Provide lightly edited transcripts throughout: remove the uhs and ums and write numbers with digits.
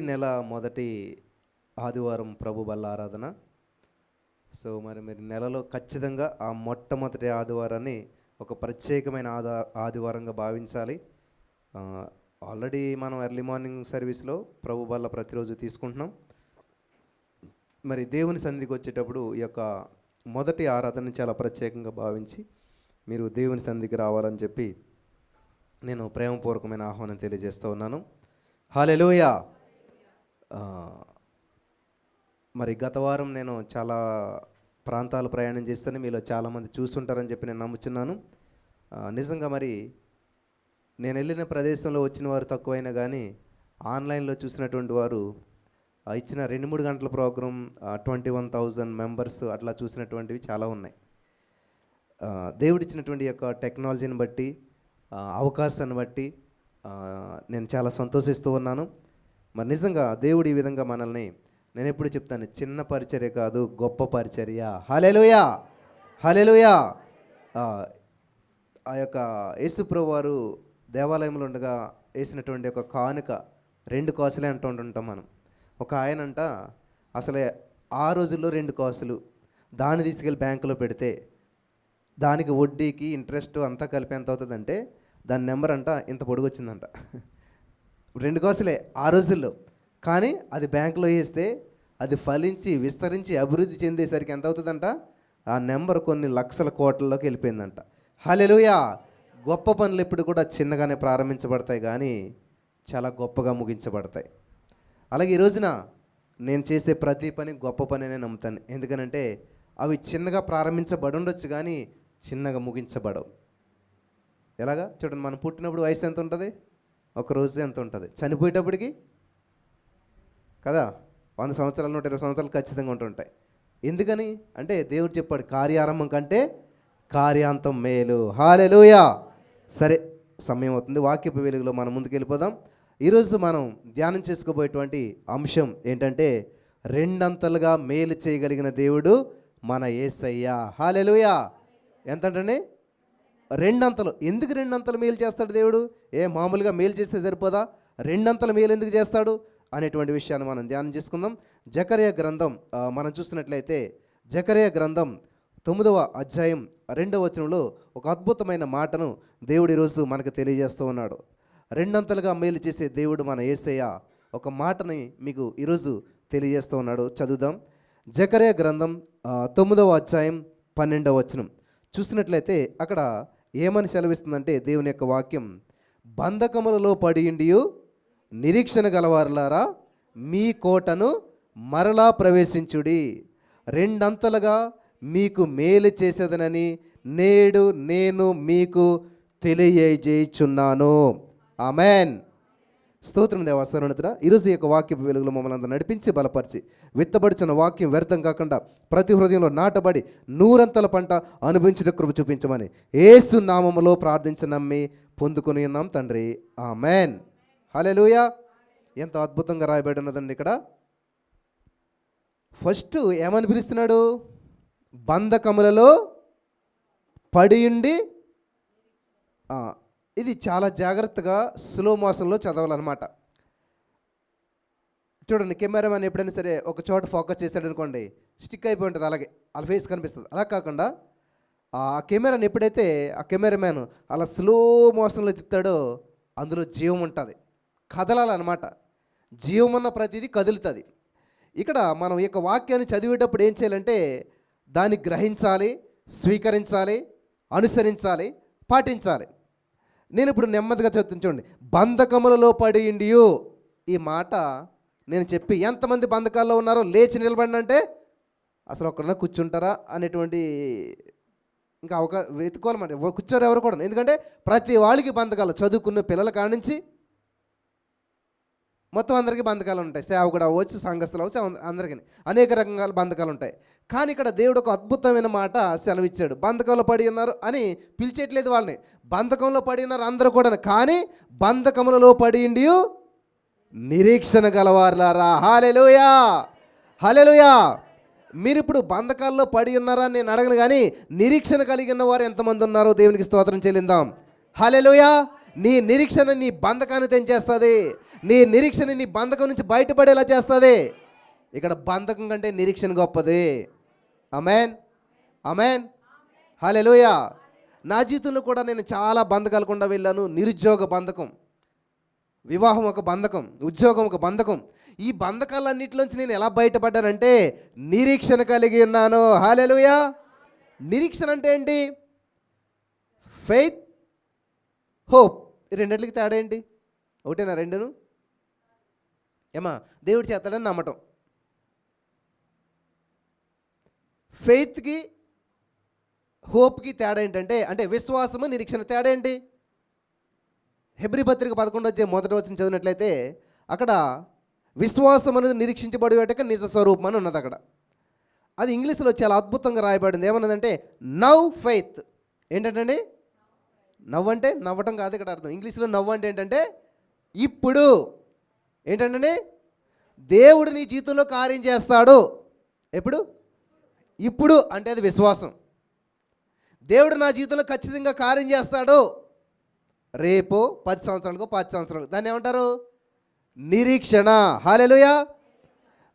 నెల మొదటి ఆదివారం ప్రభు బల్ల ఆరాధన. సో మరి మీరు నెలలో ఖచ్చితంగా ఆ మొట్టమొదటి ఆదివారాన్ని ఒక ప్రత్యేకమైన ఆదివారంగా భావించాలి. ఆల్రెడీ మనం ఎర్లీ మార్నింగ్ సర్వీస్లో ప్రభు బల్ల ప్రతిరోజు తీసుకుంటున్నాం. మరి దేవుని సన్నిధికి వచ్చేటప్పుడు ఈ యొక్క మొదటి ఆరాధనని చాలా ప్రత్యేకంగా భావించి మీరు దేవుని సన్నిధికి రావాలని చెప్పి నేను ప్రేమపూర్వకమైన ఆహ్వానం తెలియజేస్తూ ఉన్నాను. హల్లెలూయా. మరి గత వారం నేను చాలా ప్రాంతాలు ప్రయాణం చేస్తాను, మీలో చాలామంది చూస్తుంటారని చెప్పి నేను నమ్ముచున్నాను. నిజంగా మరి నేను వెళ్ళిన ప్రదేశంలో వచ్చిన వారు తక్కువైనా కానీ ఆన్లైన్లో చూసినటువంటి వారు ఇచ్చిన 2-3 గంటల ప్రోగ్రాం 21,000 మెంబర్స్ అట్లా చూసినటువంటివి చాలా ఉన్నాయి. దేవుడిచ్చినటువంటి యొక్క టెక్నాలజీని బట్టి అవకాశాన్ని బట్టి నేను చాలా సంతోషిస్తూ ఉన్నాను. మరి నిజంగా దేవుడు ఈ విధంగా మనల్ని, నేను ఎప్పుడు చెప్తాను, చిన్న పరిచర్య కాదు గొప్ప పరిచర్య. హల్లెలూయా, హల్లెలూయా. ఆ యొక్క యేసుప్రభు వారు దేవాలయంలో ఉండగా వేసినటువంటి ఒక కానుక 2 కాసులే అంటుంటాం మనం. ఒక ఆయనంట అసలే ఆ రోజుల్లో 2 కాసులు దాన్ని తీసుకెళ్ళి బ్యాంకులో పెడితే దానికి వడ్డీకి ఇంట్రెస్ట్ అంతా కలిపి ఎంత అవుతుందంటే దాని నెంబర్ అంట ఇంత పొడుగు వచ్చిందంట. 2 కాసులే ఆ రోజుల్లో, కానీ అది బ్యాంకులో వేస్తే అది ఫలించి విస్తరించి అభివృద్ధి చెందేసరికి ఎంత అవుతుందంట, ఆ నెంబర్ కొన్ని లక్షల కోట్లలోకి వెళ్ళిపోయిందంట. హల్లెలూయా. గొప్ప పనులు ఎప్పుడు కూడా చిన్నగానే ప్రారంభించబడతాయి కానీ చాలా గొప్పగా ముగించబడతాయి. అలాగే ఈ రోజున నేను చేసే ప్రతి పని గొప్ప పని అనే నమ్ముతాను. ఎందుకనంటే అవి చిన్నగా ప్రారంభించబడి ఉండొచ్చు కానీ చిన్నగా ముగించబడవు. ఎలాగా చూడండి, మనం పుట్టినప్పుడు వయసు ఎంత ఉంటుంది, ఒక రోజు ఎంత ఉంటుంది, చనిపోయేటప్పటికి కదా 100 సంవత్సరాలు 120 సంవత్సరాలు ఖచ్చితంగా ఉంటుంటాయి. ఎందుకని అంటే దేవుడు చెప్పాడు, కార్యారంభం కంటే కార్యాంతం మేలు. హల్లెలూయా. సరే, సమయం అవుతుంది, వాక్యపు వెలుగులో మనం ముందుకు వెళ్ళిపోదాం. ఈరోజు మనం ధ్యానం చేసుకోబోయేటువంటి అంశం ఏంటంటే 2 అంతలుగా మేలు చేయగలిగిన దేవుడు మన యేసయ్య. హల్లెలూయా. ఎంతంటే 2 అంతలు. ఎందుకు 2 అంతలు మేలు చేస్తాడు దేవుడు? మామూలుగా మేలు చేస్తే సరిపోదా, 2 అంతల మేలు ఎందుకు చేస్తాడు అనేటువంటి విషయాన్ని మనం ధ్యానం చేసుకుందాం. జకర్యా గ్రంథం మనం చూసినట్లయితే జకర్యా గ్రంథం 9వ అధ్యాయం 2వ వచనంలో ఒక అద్భుతమైన మాటను దేవుడు ఈరోజు మనకు తెలియజేస్తూ ఉన్నాడు. 2 అంతలుగా మేలు చేసే దేవుడు మన యేసయ్య ఒక మాటని మీకు ఈరోజు తెలియజేస్తూ ఉన్నాడు. చదువుదాం. జకర్యా గ్రంథం 9వ అధ్యాయం 12వ వచనం చూసినట్లయితే అక్కడ ఏమని సెలవిస్తుందంటే దేవుని యొక్క వాక్యం, బంధకములలో పడియుండియు నిరీక్షణ గలవారులారా మీ కోటను మరలా ప్రవేశించుడి, 2 అంతలుగా మీకు మేలు చేసేదనని నేడు నేను మీకు తెలియజేయుచున్నాను. ఆమెన్. స్తోత్రం దేవా. సర్వోన్నతుడా, ఈరోజు ఈ యొక్క వాక్యపు వెలుగులో మమ్మల్ని అందరూ నడిపించి బలపరిచి విత్తబడిచిన వాక్యం వ్యర్థం కాకుండా ప్రతి హృదయంలో నాటబడి 100 అంతల పంట అనుభవించిన కృప చూపించమని యేసు నామములో ప్రార్థించి నమ్మి పొందుకొని ఉన్నాం తండ్రి. ఆమెన్. హల్లెలూయా. ఎంత అద్భుతంగా రాయబడి ఉన్నదండి ఇక్కడ. ఫస్ట్ ఏమని పిలుస్తున్నాడు? బంధకములలో పడియుండి. ఇది చాలా జాగ్రత్తగా స్లో మోషన్లో చదవాలన్నమాట. చూడండి, కెమెరామెన్ ఎప్పుడైనా సరే ఒక చోట ఫోకస్ చేశాడు అనుకోండి, స్టిక్ అయిపోయి ఉంటుంది, అలాగే వాళ్ళ ఫేస్ కనిపిస్తుంది. అలా కాకుండా ఆ కెమెరాని ఎప్పుడైతే ఆ కెమెరామ్యాన్ అలా స్లో మోషన్లో తిప్పుతాడో అందులో జీవం ఉంటుంది, కదలాలన్నమాట. జీవం ఉన్న ప్రతిదీ కదులుతుంది. ఇక్కడ మనం ఈ యొక్క వాక్యాన్ని చదివేటప్పుడు ఏం చేయాలంటే దాన్ని గ్రహించాలి, స్వీకరించాలి, అనుసరించాలి, పాటించాలి. నేను ఇప్పుడు నెమ్మదిగా చదువుతాను. చూడండి, బంధకములలో పడియుండియు. ఈ మాట నేను చెప్పి ఎంతమంది బంధకాల్లో ఉన్నారో లేచి నిలబడి అంటే అసలు ఒక్కడన్నా కూర్చుంటారా అనేటువంటి ఇంకా వెతుకోవాలన్నమాట. కూర్చోరు ఎవరు కూడా, ఎందుకంటే ప్రతి వాళ్ళకి బంధకాలు, చదువుకున్న పిల్లల కాడ నుంచి మొత్తం అందరికీ బంధకాలు ఉంటాయి. సేవకుడు అవ్వచ్చు, సంఘస్థులు అవ్వచ్చు, అందరికీ అనేక రకాల బంధకాలు ఉంటాయి. కానీ ఇక్కడ దేవుడు ఒక అద్భుతమైన మాట సెలవిచ్చాడు. బంధకంలో పడి ఉన్నారు అని పిలిచేయట్లేదు వాళ్ళని, బంధకంలో పడి ఉన్నారు అందరూ కూడా, కానీ బంధకములలో పడియుండి నిరీక్షణ గలవారులారా. హల్లెలూయా, హల్లెలూయా. మీరు ఇప్పుడు బంధకాల్లో పడి ఉన్నారా అని నేను అడగను, కానీ నిరీక్షణ కలిగి ఉన్నవారు ఎంతమంది ఉన్నారో దేవునికి స్తోత్రం చెల్లిందాం. హల్లెలూయా. నీ నిరీక్షణ నీ బంధకాన్ని తెంచేస్తుంది. నీ నిరీక్షణ నీ బంధకం నుంచి బయటపడేలా చేస్తుంది. ఇక్కడ బంధకం కంటే నిరీక్షణ గొప్పది. ఆమేన్, ఆమేన్, హల్లెలూయా. నా జీవితంలో కూడా నేను చాలా బంధకాలు గుండా వెళ్ళాను. నిరుద్యోగ బంధకం, వివాహం ఒక బంధకం, ఉద్యోగం ఒక బంధకం. ఈ బంధకాలన్నిటిలోంచి నేను ఎలా బయటపడ్డానంటే నిరీక్షణ కలిగి ఉన్నాను. హల్లెలూయా. నిరీక్షణ అంటే ఏంటి? Faith, hope. ఈ రెండిట్లకి తేడా ఏంటి? ఒకటేనా రెండును? ఏమా దేవుడు చేస్తాడని నమ్మటం. ఫెయిత్కి హోప్కి తేడా ఏంటంటే, అంటే విశ్వాసము నిరీక్షణ తేడా ఏంటి? హెబ్రీ పత్రిక 11:1 చదివినట్లయితే అక్కడ విశ్వాసం అనేది నిరీక్షించబడి వాటికి నిజ స్వరూపం అని ఉన్నది. అక్కడ అది ఇంగ్లీష్లో చాలా అద్భుతంగా రాయబడింది. ఏమన్నదంటే నవ్ ఫెయిత్. ఏంటంటే నవ్వు అంటే నవ్వటం కాదు ఇక్కడ అర్థం. ఇంగ్లీష్లో నవ్వు అంటే ఏంటంటే ఇప్పుడు. ఏంటంటే దేవుడు నీ జీవితంలో కార్యం చేస్తాడు. ఎప్పుడు? ఇప్పుడు అంటే అది విశ్వాసం. దేవుడు నా జీవితంలో ఖచ్చితంగా కార్యం చేస్తాడు. రేపు 10 సంవత్సరాలకు 10 సంవత్సరాలకు దాన్ని ఏమంటారు? నిరీక్షణ. హల్లెలూయా.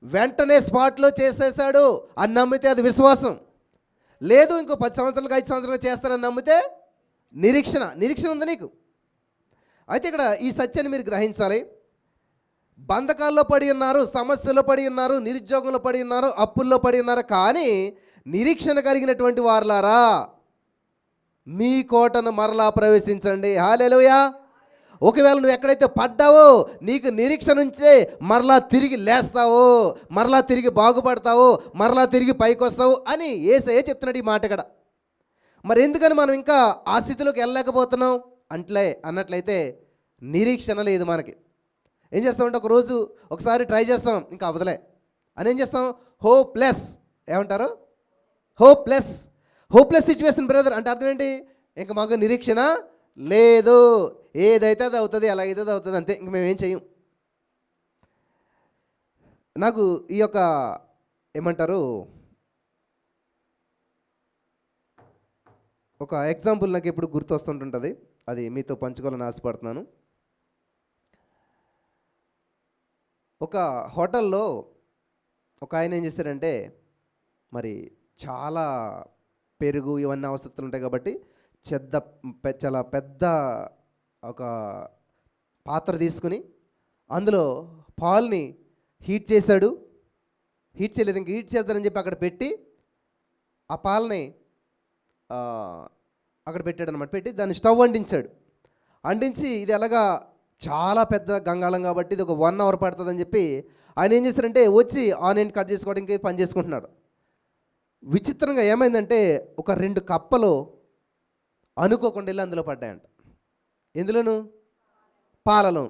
వెంటనే స్పాట్లో చేసేసాడు అని నమ్మితే అది విశ్వాసం. లేదు ఇంకో 10 సంవత్సరాలకు 5 సంవత్సరాలు చేస్తారని నమ్మితే నిరీక్షణ. నిరీక్షణ ఉంది నీకు. అయితే ఇక్కడ ఈ సత్యాన్ని మీరు గ్రహించాలి. బంధకాల్లో పడి ఉన్నారు, సమస్యలో పడి ఉన్నారు, నిరుద్యోగంలో పడి ఉన్నారు, అప్పుల్లో పడి ఉన్నారు. కానీ నిరీక్షణ కలిగినటువంటి వారులారా మీ కోటను మరలా ప్రవేశించండి. హల్లెలూయా. ఒకవేళ నువ్వు ఎక్కడైతే పడ్డావో నీకు నిరీక్షణ ఉంటే మరలా తిరిగి లేస్తావు, మరలా తిరిగి బాగుపడతావు, మరలా తిరిగి పైకి వస్తావు అని యేసయ్య చెప్తున్నాడు ఈ మాట ఇక్కడ. మరి ఎందుకని మనం ఇంకా ఆ స్థితిలోకి వెళ్ళలేకపోతున్నాం అన్నట్లయితే నిరీక్షణ లేదు మనకి. ఏం చేస్తామంటే ఒకరోజు ఒకసారి ట్రై చేస్తాం, ఇంకా అవదలే అని ఏం చేస్తాం? హోప్లెస్. ఏమంటారు? హోప్లెస్. హోప్లెస్ సిచ్యువేషన్ బ్రదర్ అంటే అర్థం ఏంటి? ఇంకా మాకు నిరీక్షణ లేదు, ఏదైతే అది అవుతుంది, ఎలా అయితే అది అవుతుంది, అంతే, ఇంక మేమేం చెయ్యం. నాకు ఈ యొక్క ఏమంటారు ఒక ఎగ్జాంపుల్ నాకు ఎప్పుడు గుర్తొస్తుంటుంటుంది, అది మీతో పంచుకోవాలని ఆశపడుతున్నాను. ఒక హోటల్లో ఒక ఆయన ఏం చేశారంటే, మరి చాలా పెరుగు ఇవన్నీ అవసరాలు ఉంటాయి కాబట్టి చాలా పెద్ద ఒక పాత్ర తీసుకుని అందులో పాల్ని హీట్ చేశాడు. హీట్ చేయలేదు, ఇంక హీట్ చేద్దామని చెప్పి అక్కడ పెట్టి ఆ పాలని అక్కడ పెట్టాడు అనమాట. పెట్టి దాన్ని స్టవ్ అంటించాడు. అంటించి ఇది ఎలాగా చాలా పెద్ద గంగాళం కాబట్టి ఇది ఒక 1 అవర్ పడుతుందని చెప్పి ఆయన ఏం చేశారంటే వచ్చి ఆనియన్ కట్ చేసుకోవడానికి పని చేసుకుంటున్నాడు. విచిత్రంగా ఏమైందంటే ఒక 2 కప్పలు అనుకోకుండా వెళ్ళి అందులో పడ్డాయంట. ఎందులోను? పాలలో.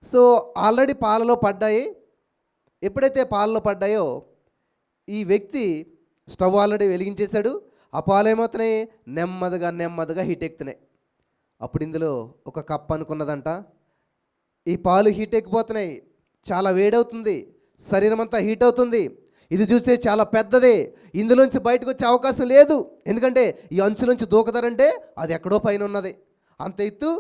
సో ఆల్రెడీ పాలలో పడ్డాయి. ఎప్పుడైతే పాలలో పడ్డాయో ఈ వ్యక్తి స్టవ్ ఆల్రెడీ వెలిగించేశాడు. ఆ పాలు ఏమవుతున్నాయి? నెమ్మదిగా నెమ్మదిగా హీట్ ఎక్కుతున్నాయి. అప్పుడు ఇందులో ఒక కప్ అనుకున్నదంట, ఈ పాలు హీట్ ఎక్కిపోతున్నాయి, చాలా వేడవుతుంది, శరీరం అంతా హీట్ అవుతుంది, ఇది చూస్తే చాలా పెద్దది, ఇందులోంచి బయటకు వచ్చే అవకాశం లేదు, ఎందుకంటే ఈ అంచులోంచి దూకదారంటే అది ఎక్కడో పైన ఉన్నది, అంత ఎత్తు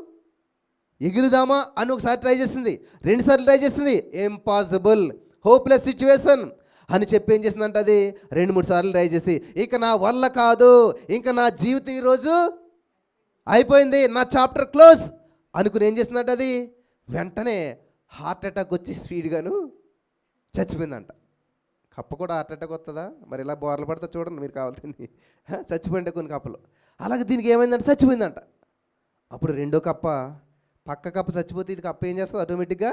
ఎగురుదామా అని ఒకసారి ట్రై చేసింది, 2 సార్లు ట్రై చేసింది, ఇంపాసిబుల్, హోప్లెస్ సిచ్యువేషన్ అని చెప్పి ఏం చేసిందంటే అది 2-3 సార్లు ట్రై చేసి ఇక నా వల్ల కాదు, ఇంకా నా జీవితం ఈరోజు అయిపోయింది, నా చాప్టర్ క్లోజ్ అనుకుని ఏం చేసిందంటే అది వెంటనే హార్ట్ అటాక్ వచ్చి స్పీడ్గాను చచ్చిపోయిందంట. కప్ప కూడా హార్ట్ అటాక్ వస్తుందా? మరి ఇలా బోర్లు పడితే చూడండి మీరు కావాల్సింది, చచ్చిపోయింటే కొన్ని కప్పలు. అలాగే దీనికి ఏమైందంటే చచ్చిపోయిందంట. అప్పుడు రెండో కప్ప, పక్క కప్ప చచ్చిపోతే ఇది కప్ప ఏం చేస్తుంది ఆటోమేటిక్గా?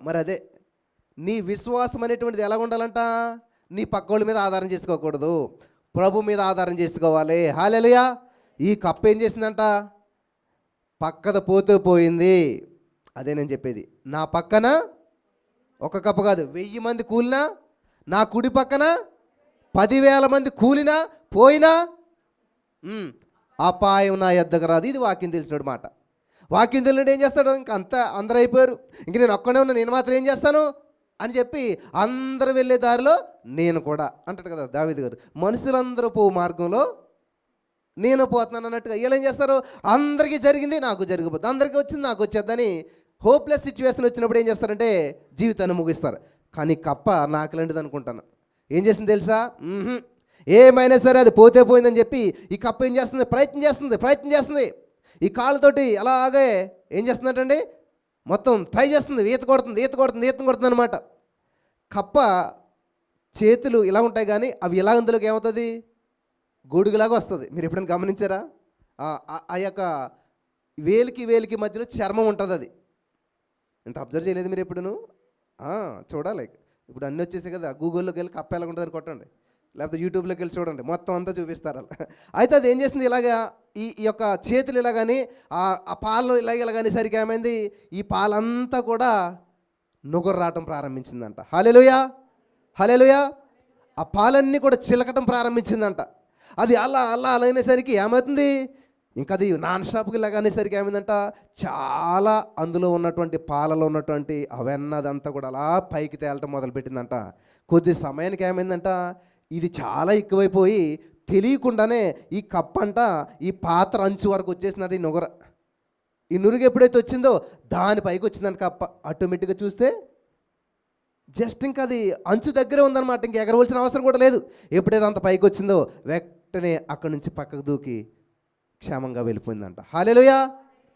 మరి అదే నీ విశ్వాసం అనేటువంటిది ఎలా ఉండాలంట? నీ పక్కోళ్ళ మీద ఆధారం చేసుకోకూడదు, ప్రభు మీద ఆధారం చేసుకోవాలి. హల్లెలూయా. ఈ కప్ప ఏం చేసిందంట? పక్కద పోతూ పోయింది. అదే నేను చెప్పేది, నా పక్కన ఒక కప్ప కాదు 1000 మంది కూలినా, నా కుడి పక్కన 10,000 మంది కూలినా పోయినా అపాయం నా యొద్దకు రాదు. ఇది వాక్యం తెలిసినాడు మాట. వాక్యం తెలియడు ఏం చేస్తాడు? ఇంక అంతా అందరూ అయిపోయారు, ఇంక నేను ఒక్కనే ఉన్నా, నేను మాత్రం ఏం చేస్తాను అని చెప్పి అందరూ వెళ్ళే దారిలో నేను కూడా అంటాడు కదా దావీదు గారు, మనుషులందరూ పో మార్గంలో నేను పోతున్నాను అన్నట్టుగా వీళ్ళు ఏం చేస్తారు? అందరికీ జరిగింది నాకు జరిగిపోతుంది, అందరికీ వచ్చింది నాకు వచ్చేద్దని హోప్లెస్ సిచ్యువేషన్ వచ్చినప్పుడు ఏం చేస్తారంటే జీవితాన్ని ముగిస్తారు. కానీ కప్ప నాకులాంటిది అనుకుంటాను. ఏం చేసింది తెలుసా? ఏమైనా సరే అది పోతే పోయిందని చెప్పి ఈ కప్ప ఏం చేస్తుంది? ప్రయత్నం చేస్తుంది. ఈ కాళ్ళతోటి అలాగే ఏం చేస్తుందంటండి, మొత్తం ట్రై చేస్తుంది, ఈత కొడుతుంది అనమాట. కప్ప చేతులు ఇలా ఉంటాయి కానీ అవి ఇలా అందులోకి ఏమవుతుంది? గొడుగులాగా వస్తుంది. మీరు ఎప్పుడైనా గమనించారా? ఆ యొక్క వేలికి మధ్యలో చర్మం ఉంటుంది. అది ఇంత అబ్జర్వ్ చేయలేదు మీరు ఎప్పుడును? చూడాలి. ఇప్పుడు అన్నీ వచ్చేసాయి కదా, గూగుల్లోకి వెళ్ళి కప్ప ఎలా ఉంటుందని కొట్టండి, లేకపోతే యూట్యూబ్లోకి వెళ్ళి చూడండి, మొత్తం అంతా చూపిస్తారు అలా. అయితే అది ఏం చేసింది? ఇలాగా ఈ యొక్క చేతులు ఇలాగని ఆ పాలు ఇలాగని సరికి ఏమైంది? ఈ పాలంతా కూడా నుగరు రావటం ప్రారంభించిందంట. హల్లెలూయా. ఆ పాలన్నీ కూడా చిలకటం ప్రారంభించిందంట. అది అలా అనేసరికి ఏమవుతుంది? ఇంకా అది నాన్ స్టాప్కి ఇలాగ అనేసరికి ఏమైందంట, చాలా అందులో ఉన్నటువంటి పాలలో ఉన్నటువంటి అవన్నదంతా కూడా అలా పైకి తేలటం మొదలుపెట్టిందంట. కొద్ది సమయానికి ఏమైందంట, ఇది చాలా ఎక్కువైపోయి తెలియకుండానే ఈ కప్పంట ఈ పాత్ర అంచు వరకు వచ్చేసిందంట. ఈ నురుగు ఎప్పుడైతే వచ్చిందో దాని పైకి వచ్చిందంట కప్ప. ఆటోమేటిక్గా చూస్తే జస్ట్ ఇంకా అది అంచు దగ్గరే ఉందన్నమాట. ఇంక ఎగరవలసిన అవసరం కూడా లేదు. ఎప్పుడైతే అంత పైకి వచ్చిందో వెంటనే అక్కడి నుంచి పక్కకు దూకి క్షేమంగా వెళ్ళిపోయిందంట. హల్లెలూయా.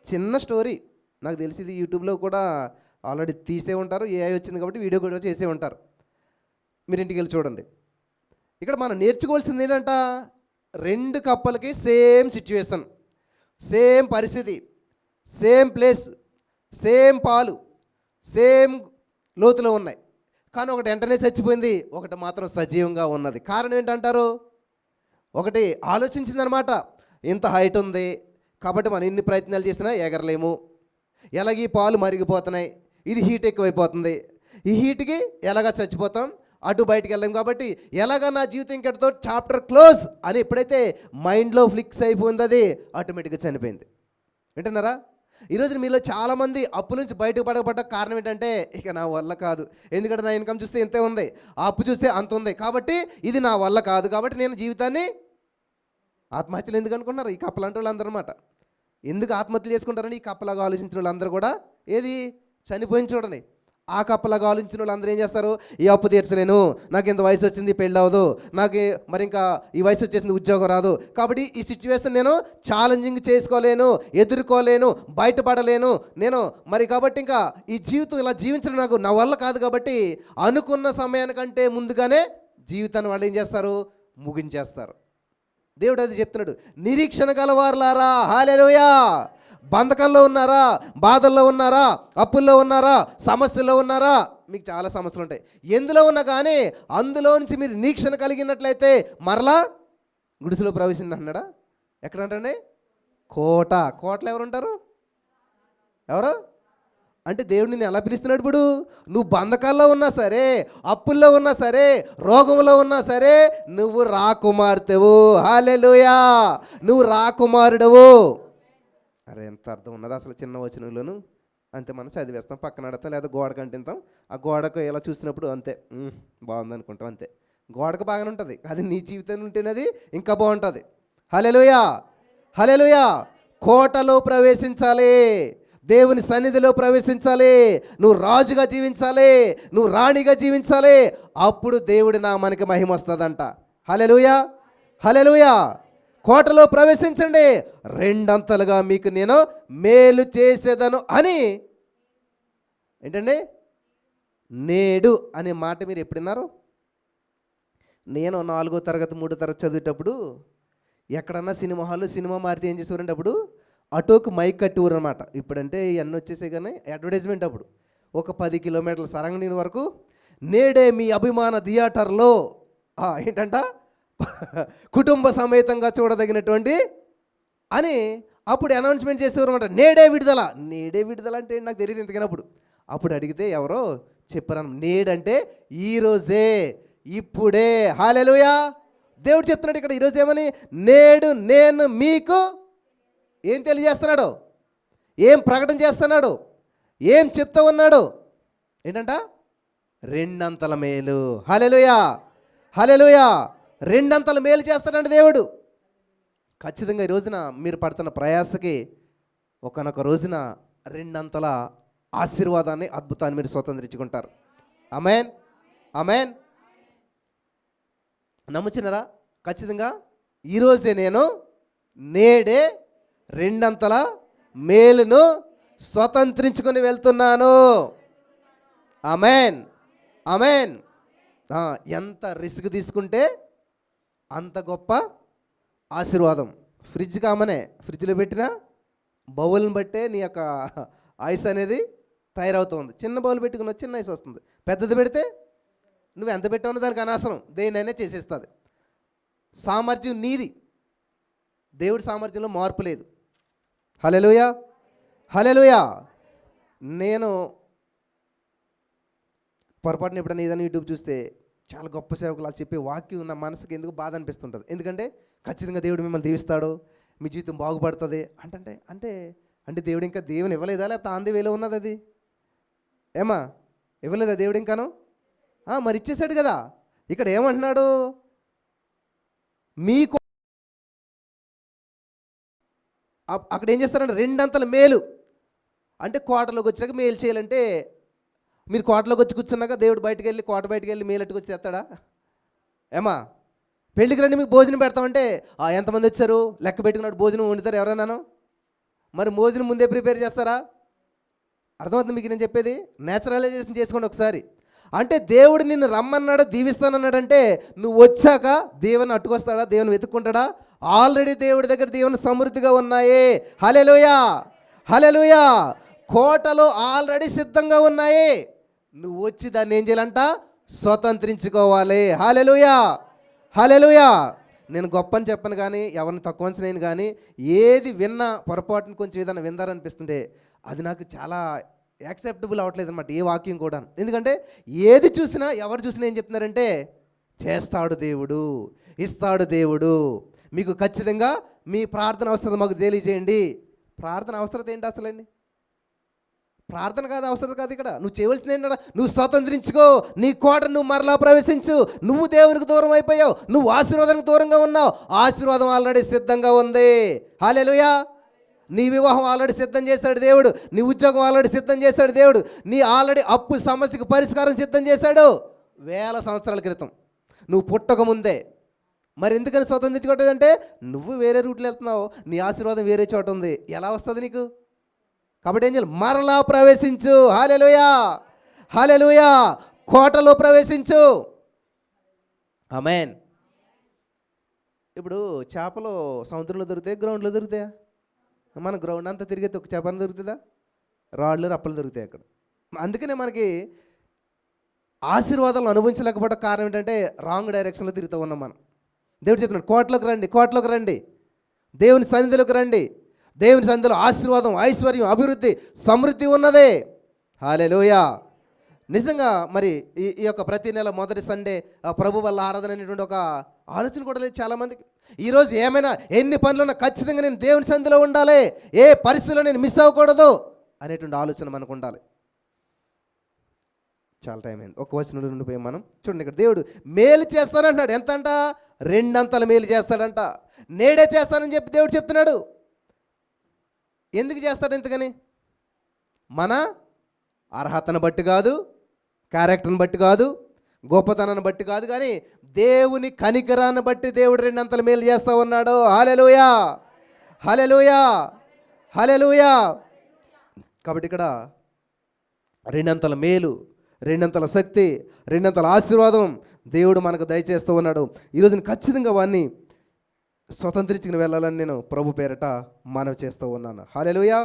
చిన్న స్టోరీ, నాకు తెలిసి ఇది యూట్యూబ్లో కూడా ఆల్రెడీ తీసే ఉంటారు, ఏఐ వచ్చింది కాబట్టి వీడియో కూడా చేసే ఉంటారు. మీరు ఇంటికి వెళ్ళి చూడండి. ఇక్కడ మనం నేర్చుకోవాల్సింది ఏంటంట, 2 కప్పలకి సేమ్ సిచ్యువేషన్, సేమ్ పరిస్థితి, సేమ్ ప్లేస్, సేమ్ పాలు, సేమ్ లోతులో ఉన్నాయి. కానీ ఒకటి వెంటనే చచ్చిపోయింది, ఒకటి మాత్రం సజీవంగా ఉన్నది. కారణం ఏంటంటారు? ఒకటి ఆలోచించిందనమాట, ఇంత హైట్ ఉంది కాబట్టి మనం ఎన్ని ప్రయత్నాలు చేసినా ఎగరలేము, ఎలాగ ఈ పాలు మరిగిపోతున్నాయి, ఇది హీట్ ఎక్కువైపోతుంది, ఈ హీట్కి ఎలాగ చచ్చిపోతాం, అటు బయటికి వెళ్ళాం, కాబట్టి ఎలాగ నా జీవితం ఇంకటితో చాప్టర్ క్లోజ్ అని ఎప్పుడైతే మైండ్లో ఫ్లిక్స్ అయిపోయింది అది ఆటోమేటిక్గా చనిపోయింది. వింటున్నారా? ఈరోజు మీలో చాలామంది అప్పు నుంచి బయటకు పడబడ్డ కారణం ఏంటంటే, ఇక నా వల్ల కాదు, ఎందుకంటే నా ఇన్కమ్ చూస్తే ఇంతే ఉంది, ఆ అప్పు చూస్తే అంత ఉంది, కాబట్టి ఇది నా వల్ల కాదు, కాబట్టి నేను జీవితాన్ని ఆత్మహత్యలు ఎందుకు అనుకున్నారు? ఈ కప్పలాంటి వాళ్ళు అందరూ అనమాట. ఎందుకు ఆత్మహత్యలు చేసుకుంటారని ఈ కప్పలాగా ఆలోచించిన వాళ్ళందరూ కూడా ఏది చనిపోయింది చూడండి. ఆ కప్పలాగా ఆలోచించిన వాళ్ళు అందరూ ఏం చేస్తారు? ఈ అప్పు తీర్చలేను, నాకు ఇంత వయసు వచ్చింది, పెళ్ళి అవ్వదు, నాకు మరి ఇంకా ఈ వయసు వచ్చేసింది, ఉద్యోగం రాదు, కాబట్టి ఈ సిచ్యువేషన్ నేను ఛాలెంజింగ్ చేసుకోలేను, ఎదుర్కోలేను, బయటపడలేను నేను మరి, కాబట్టి ఇంకా ఈ జీవితం ఇలా జీవించడం నాకు నా వల్ల కాదు, కాబట్టి అనుకున్న సమయానికంటే ముందుగానే జీవితాన్ని వాళ్ళు ఏం చేస్తారు? ముగించేస్తారు. దేవుడు అది చెప్తున్నాడు, నిరీక్షణ గలవారులారా. హల్లెలూయా. బంధకంలో ఉన్నారా? బాధల్లో ఉన్నారా? అప్పుల్లో ఉన్నారా? సమస్యల్లో ఉన్నారా? మీకు చాలా సమస్యలు ఉంటాయి. ఎందులో ఉన్నా కానీ అందులో నుంచి మీరు నిరీక్షణ కలిగినట్లయితే మరలా గుడిసెలో ప్రవేశించన్నాడా? ఎక్కడంటే కోటలో ఎవరు ఉంటారు? ఎవరు అంటే దేవుడు నిన్ను ఎలా పిలుస్తున్నాడు? ఇప్పుడు నువ్వు బంధకాల్లో ఉన్నా సరే, అప్పుల్లో ఉన్నా సరే, రోగంలో ఉన్నా సరే, నువ్వు రాకుమార్తెవు. హల్లెలూయా. నువ్వు రాకుమారుడవు. అరే ఎంత అర్థం ఉన్నది అసలు చిన్న వచనంలోను. అంతే, మనం చదివేస్తాం, పక్కన అడతాం, లేదా గోడకు అంటింతాం. ఆ గోడకు ఎలా చూసినప్పుడు అంతే బాగుంది అనుకుంటాం, అంతే. గోడకు బాగానే ఉంటుంది, అది నీ జీవితం ఉంటేనది ఇంకా బాగుంటుంది. హల్లెలూయా. కోటలో ప్రవేశించాలి, దేవుని సన్నిధిలో ప్రవేశించాలి, నువ్వు రాజుగా జీవించాలి, నువ్వు రాణిగా జీవించాలి, అప్పుడు దేవుడి నామానికి మహిమ వస్తుందంట. హల్లెలూయా. కోటలో ప్రవేశించండి, 2 అంతలుగా మీకు నేను మేలు చేసేదను అని. ఏంటండి నేడు అనే మాట మీరు ఎప్పుడున్నారు? నేను 4వ తరగతి 3వ తరగతి చదివేటప్పుడు ఎక్కడన్నా సినిమా హాల్లో సినిమా మారితే ఏం చేసేవారంటే అప్పుడు అటోకి మైక్ కట్టేవారు అనమాట. ఇప్పుడంటే ఇవన్నీ వచ్చేసాయి కానీ అడ్వర్టైజ్మెంట్ అప్పుడు ఒక 10 కిలోమీటర్ల సరంగనీని వరకు, నేడే మీ అభిమాన థియేటర్లో ఏంటంట కుటుంబ సమేతంగా చూడదగినటువంటి అని అప్పుడు అనౌన్స్మెంట్ చేసేవారు అనమాట. నేడే విడుదల అంటే నాకు తెలియదు ఇంతకైనప్పుడు. అప్పుడు అడిగితే ఎవరో చెప్పారు, నేడంటే ఈరోజే, ఇప్పుడే. హల్లెలూయా. దేవుడు చెప్తున్నాడు ఇక్కడ ఈరోజు ఏమని? నేడు నేను మీకు ఏం తెలియజేస్తున్నాడు? ఏం ప్రకటన చేస్తున్నాడు? ఏం చెప్తా ఉన్నాడు? ఏంటంట 2 అంతల మేలు. హల్లెలూయా. 2 అంతల మేలు చేస్తాడండి దేవుడు. ఖచ్చితంగా ఈ రోజున మీరు పడుతున్న ప్రయాసకి ఒకనొక రోజున 2 అంతల ఆశీర్వాదాన్ని, అద్భుతాన్ని మీరు స్వతంత్రించుకుంటారు. ఆమేన్, ఆమేన్. నమ్ముచున్నారా? ఖచ్చితంగా ఈరోజే నేను నేడే రెండంతల మేలును స్వతంత్రించుకొని వెళ్తున్నాను. ఆమేన్, ఆమేన్. ఎంత రిస్క్ తీసుకుంటే అంత గొప్ప ఆశీర్వాదం. ఫ్రిడ్జ్ కామనే, ఫ్రిడ్జ్లో పెట్టిన బౌల్ని బట్టే నీ యొక్క ఐస్ అనేది తయారవుతుంది. చిన్న బౌల్ పెట్టుకున్న చిన్న ఐస్ వస్తుంది, పెద్దది పెడితే నువ్వు ఎంత పెట్టావో దానికి అనవసరం, దేన్నైనా చేసేస్తుంది. సామర్థ్యం నీది, దేవుడి సామర్థ్యంలో మార్పు లేదు. హల్లెలూయా, హల్లెలూయా. నేను పొరపాటున ఎప్పుడైనా ఏదైనా యూట్యూబ్ చూస్తే చాలా గొప్ప సేవకులు అలా చెప్పే వాక్యం నా మనసుకి ఎందుకు బాధ అనిపిస్తుంటుంది. ఎందుకంటే ఖచ్చితంగా దేవుడు మిమ్మల్ని దీవిస్తాడు, మీ జీవితం బాగుపడుతుంది అంటే అంటే అంటే దేవుడు ఇంకా దేవుని ఇవ్వలేదా, లేకపోతే ఆంది వేలో ఉన్నది అది? ఏమా ఇవ్వలేదా దేవుడు ఇంకాను? మరి ఇచ్చేసాడు కదా. ఇక్కడ ఏమంటున్నాడు? మీకు అక్కడ ఏం చేస్తారంటే రెండంతల మేలు. అంటే కోటలోకి వచ్చాక మేలు చేయాలంటే మీరు కోటలోకి వచ్చి కూర్చున్నాక దేవుడు బయటకు వెళ్ళి కోట బయటకు వెళ్ళి మేలు అట్టుకొచ్చి తెస్తాడా? ఏమా పెళ్ళికి రండి మీకు భోజనం పెడతామంటే ఎంతమంది వచ్చారు లెక్క పెట్టుకున్నాడు, భోజనం వండుతారు ఎవరైనాను? మరి భోజనం ముందే ప్రిపేర్ చేస్తారా? అర్థమవుతుంది మీకు నేను చెప్పేది? నేచురలైజేషన్ చేసుకోండి ఒకసారి. అంటే దేవుడు నిన్ను రమ్మన్నాడు, దీవిస్తానన్నాడంటే నువ్వు వచ్చాక దేవుని అట్టుకొస్తాడా, దేవుని వెతుక్కుంటాడా? ఆల్రెడీ దేవుడి దగ్గర దేవుని సమృద్ధిగా ఉన్నాయి. హల్లెలూయా, హల్లెలూయా. కోటలో ఆల్రెడీ సిద్ధంగా ఉన్నాయి. నువ్వు వచ్చి దాన్ని ఏం చేయాలంట? స్వతంత్రించుకోవాలి. హల్లెలూయా, హల్లెలూయా. నేను గొప్ప అని చెప్పను కానీ, ఎవరిని తక్కువ నేను కానీ, ఏది విన్నా పొరపాటుని కొంచెం ఏదైనా విందారనిపిస్తుంటే అది నాకు చాలా యాక్సెప్టబుల్ అవ్వట్లేదు అనమాట, ఏ వాక్యం కూడా. ఎందుకంటే ఏది చూసినా ఎవరు చూసినా ఏం చెప్తున్నారంటే చేస్తాడు దేవుడు, ఇస్తాడు దేవుడు. మీకు ఖచ్చితంగా మీ ప్రార్థన అవసరం మాకు తెలియజేయండి. ప్రార్థన అవసరత ఏంటి అసలండి? ప్రార్థన కాదు, అవసరం కాదు. ఇక్కడ నువ్వు చేయవలసింది ఏంటంటే నువ్వు స్వతంత్రించుకో, నీ కోట నువ్వు మరలా ప్రవేశించు. నువ్వు దేవునికి దూరం అయిపోయావు, నువ్వు ఆశీర్వాదానికి దూరంగా ఉన్నావు. ఆశీర్వాదం ఆల్రెడీ సిద్ధంగా ఉంది. హల్లెలూయా. నీ వివాహం ఆల్రెడీ సిద్ధం చేశాడు దేవుడు, నీ ఉద్యోగం ఆల్రెడీ సిద్ధం చేశాడు దేవుడు, నీ ఆల్రెడీ అప్పు సమస్యకు పరిష్కారం సిద్ధం చేశాడు 1000 సంవత్సరాల క్రితం, నువ్వు పుట్టక ముందే. మరి ఎందుకని స్వతంత్రించుకోవట్లేదంటే నువ్వు వేరే రూట్లో వెళ్తున్నావు, నీ ఆశీర్వాదం వేరే చోట ఉంది. ఎలా వస్తుంది నీకు? కాబట్టి ఏం చేయాలి? మరలా ప్రవేశించు. హల్లెలూయా, హల్లెలూయా. కోటలో ప్రవేశించు. ఆమేన్. ఇప్పుడు చేపలు సముద్రంలో దొరుకుతాయి, గ్రౌండ్లో దొరుకుతాయా? మన గ్రౌండ్ అంతా తిరిగితే ఒక చేపన దొరుకుతుందా? రాళ్ళు రప్పలు దొరుకుతాయి అక్కడ. అందుకనే మనకి ఆశీర్వాదాలను అనుభవించలేకపోవడం కారణం ఏంటంటే రాంగ్ డైరెక్షన్లో తిరుగుతూ ఉన్నాం మనం. దేవుడు చెప్తున్నాడు కోటలోకి రండి, కోటలోకి రండి, దేవుని సన్నిధిలోకి రండి. దేవుని సన్నిధిలో ఆశీర్వాదం, ఐశ్వర్యం, అభివృద్ధి, సమృద్ధి ఉన్నదే. హల్లెలూయా. నిజంగా మరి ఈ యొక్క ప్రతి నెల మొదటి సండే ప్రభు వల్ల ఆరాధన అనేటువంటి ఒక ఆలోచన కూడా లేదు చాలామందికి. ఈరోజు ఏమైనా ఎన్ని పనులున్నా ఖచ్చితంగా నేను దేవుని సన్నిధిలో ఉండాలి, ఏ పరిస్థితుల్లో నేను మిస్ అవ్వకూడదు అనేటువంటి ఆలోచన మనకు ఉండాలి. చాలా టైం అయింది, ఒక వచనంలో ఉండిపోయి మనం చూడండి. ఇక్కడ దేవుడు మేలు చేస్తానంటున్నాడు. ఎంత అంట? రెండంతల మేలు చేస్తాడంట. నేడే చేస్తానని చెప్పి దేవుడు చెప్తున్నాడు. ఎందుకు చేస్తాడు ఇంతకని? మన అర్హతను బట్టి కాదు, క్యారెక్టర్ని బట్టి కాదు, గొప్పతనాన్ని బట్టి కాదు, కానీ దేవుని కనికరాన్ని బట్టి దేవుడు రెండంతల మేలు చేస్తూ ఉన్నాడు. హల్లెలూయా, హల్లెలూయా, హల్లెలూయా. కాబట్టి ఇక్కడ రెండంతల మేలు, రెండంతల శక్తి, రెండంతల ఆశీర్వాదం దేవుడు మనకు దయచేస్తూ ఉన్నాడు. ఈరోజు ఖచ్చితంగా వాడిని స్వతంత్రించుకుని వెళ్ళాలని నేను ప్రభు పేరట మనవి చేస్తూ ఉన్నాను. హల్లెలూయా.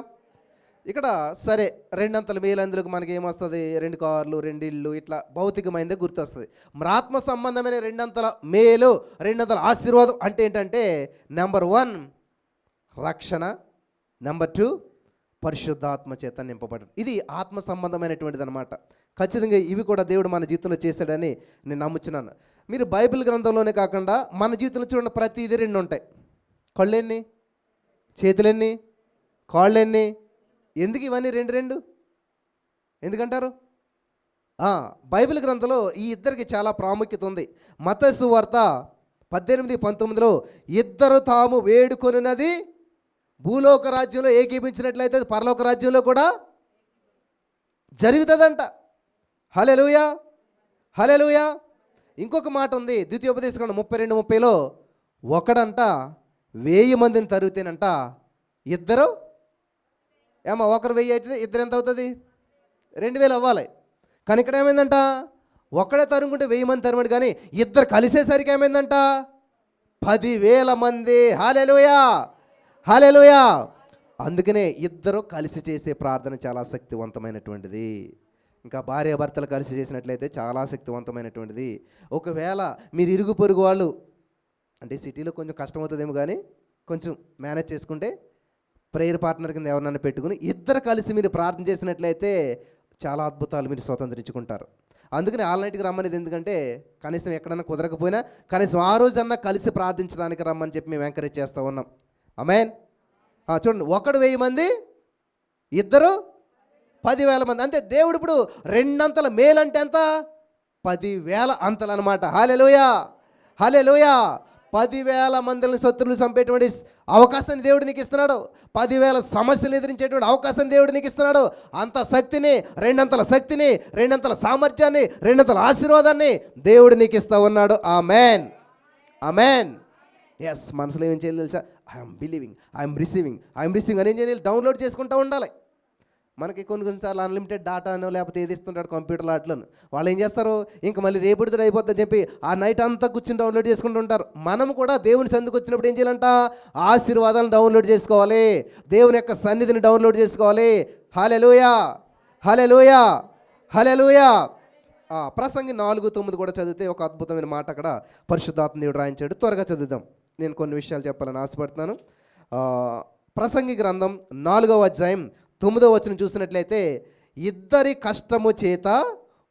ఇక్కడ సరే రెండంతల మేలు, అందులోకి మనకి ఏమొస్తుంది? 2 కార్లు, 2 ఇళ్ళు, ఇట్లా భౌతికమైనదే గుర్తొస్తుంది. మరి ఆత్మ సంబంధమైన రెండంతల మేలు, రెండంతల ఆశీర్వాదం అంటే ఏంటంటే నెంబర్ 1 రక్షణ, నెంబర్ 2 పరిశుద్ధాత్మ చేత నింపబడడం. ఇది ఆత్మ సంబంధమైనటువంటిది అనమాట. ఖచ్చితంగా ఇవి కూడా దేవుడు మన జీవితంలో చేశాడని నేను నమ్ముచున్నాను. మీరు బైబిల్ గ్రంథంలోనే కాకుండా మన జీవితంలో చూడండి, ప్రతిదీ 2 ఉంటాయి. కళ్ళెన్ని, చేతులెన్ని, కాళ్ళెన్ని? ఎందుకు ఇవన్నీ 2 ఎందుకంటారు? బైబిల్ గ్రంథంలో ఈ ఇద్దరికి చాలా ప్రాముఖ్యత ఉంది. మత్తయి సువార్త 18:19లో ఇద్దరు తాము వేడుకొనున్నది భూలోక రాజ్యంలో ఏకీపించినట్లయితే పరలోక రాజ్యంలో కూడా జరుగుతుందంట. హల్లెలూయా, హల్లెలూయా. ఇంకొక మాట ఉంది ద్వితీయోపదేశకాండం 32:30లో, ఒకడంట 1000 మందిని తరిగితేనంట ఇద్దరు ఒకరు 1000 అయితే ఇద్దరు ఎంత అవుతుంది? 2000 అవ్వాలి. కానీ ఇక్కడ ఏమైందంట, ఒక్కడే తరుముకుంటే 1000 మంది తరిమాడు, కానీ ఇద్దరు కలిసేసరికి ఏమైందంట 10,000 మంది. హల్లెలూయా, హల్లెలూయా. అందుకనే ఇద్దరు కలిసి చేసే ప్రార్థన చాలా శక్తివంతమైనటువంటిది. ఇంకా భార్యాభర్తలు కలిసి చేసినట్లయితే చాలా శక్తివంతమైనటువంటిది. ఒకవేళ మీరు ఇరుగు పొరుగు వాళ్ళు, అంటే సిటీలో కొంచెం కష్టమవుతుందేమో, కానీ కొంచెం మేనేజ్ చేసుకుంటే ప్రేయర్ పార్ట్నర్ కింద ఎవరినైనా పెట్టుకుని ఇద్దరు కలిసి మీరు ప్రార్థన చేసినట్లయితే చాలా అద్భుతాలు మీరు స్వతంత్రించుకుంటారు. అందుకని ఆల్ నైట్కి రమ్మనేది ఎందుకంటే, కనీసం ఎక్కడన్నా కుదరకపోయినా కనీసం ఆ రోజన్నా కలిసి ప్రార్థించడానికి రమ్మని చెప్పి మేము ఎంకరేజ్ చేస్తూ ఉన్నాం. ఆమేన్. చూడండి, ఒకడు 1000 మంది, ఇద్దరు 10,000 మంది. అంటే దేవుడు ఇప్పుడు 2 అంతల మేలంటే ఎంత? 10,000 అంతలు అనమాట. హల్లెలూయా, హల్లెలూయా. 10,000 మందిని శత్రువులు చంపేటువంటి అవకాశాన్ని దేవుడు నీకు ఇస్తున్నాడు. 10,000 సమస్యలు ఎదిరించేటువంటి అవకాశాన్ని దేవుడు నీకు ఇస్తున్నాడు. అంత శక్తిని, 2 అంతల శక్తిని, 2 అంతల సామర్థ్యాన్ని, 2 అంతల ఆశీర్వాదాన్ని దేవుడు నీకు ఇస్తూ ఉన్నాడు. ఆమేన్, ఆమేన్. ఎస్, మనసులో ఏం చేయాలి తెలుసా? ఐఎమ్ బిలీవింగ్, ఐఎమ్ రిసీవింగ్ అని ఏం చేయాలి? డౌన్లోడ్ చేసుకుంటూ ఉండాలి. మనకి కొన్నిసార్లు అన్లిమిటెడ్ డాటానో లేకపోతే ఏది ఇస్తుంటాడు కంప్యూటర్లో, అట్లను వాళ్ళు ఏం చేస్తారు, ఇంకా మళ్ళీ రేపటితో అయిపోతుందని చెప్పి ఆ నైట్ అంతా కూర్చొని డౌన్లోడ్ చేసుకుంటూ ఉంటారు. మనం కూడా దేవుని సందుకు వచ్చినప్పుడు ఏం చేయాలంట? ఆశీర్వాదాలను డౌన్లోడ్ చేసుకోవాలి, దేవుని యొక్క సన్నిధిని డౌన్లోడ్ చేసుకోవాలి. హల్లెలూయా, హల్లెలూయా, హల్లెలూయా. ప్రసంగి 4:9 కూడా చదివితే ఒక అద్భుతమైన మాట అక్కడ పరిశుద్ధాత్మ దేవుడు రాయించాడు. త్వరగా చదువుదాం, నేను కొన్ని విషయాలు చెప్పాలని ఆశపడుతున్నాను. ప్రసంగి గ్రంథం 4వ అధ్యాయం 9వ వచనం చూసినట్లయితే, ఇద్దరి కష్టము చేత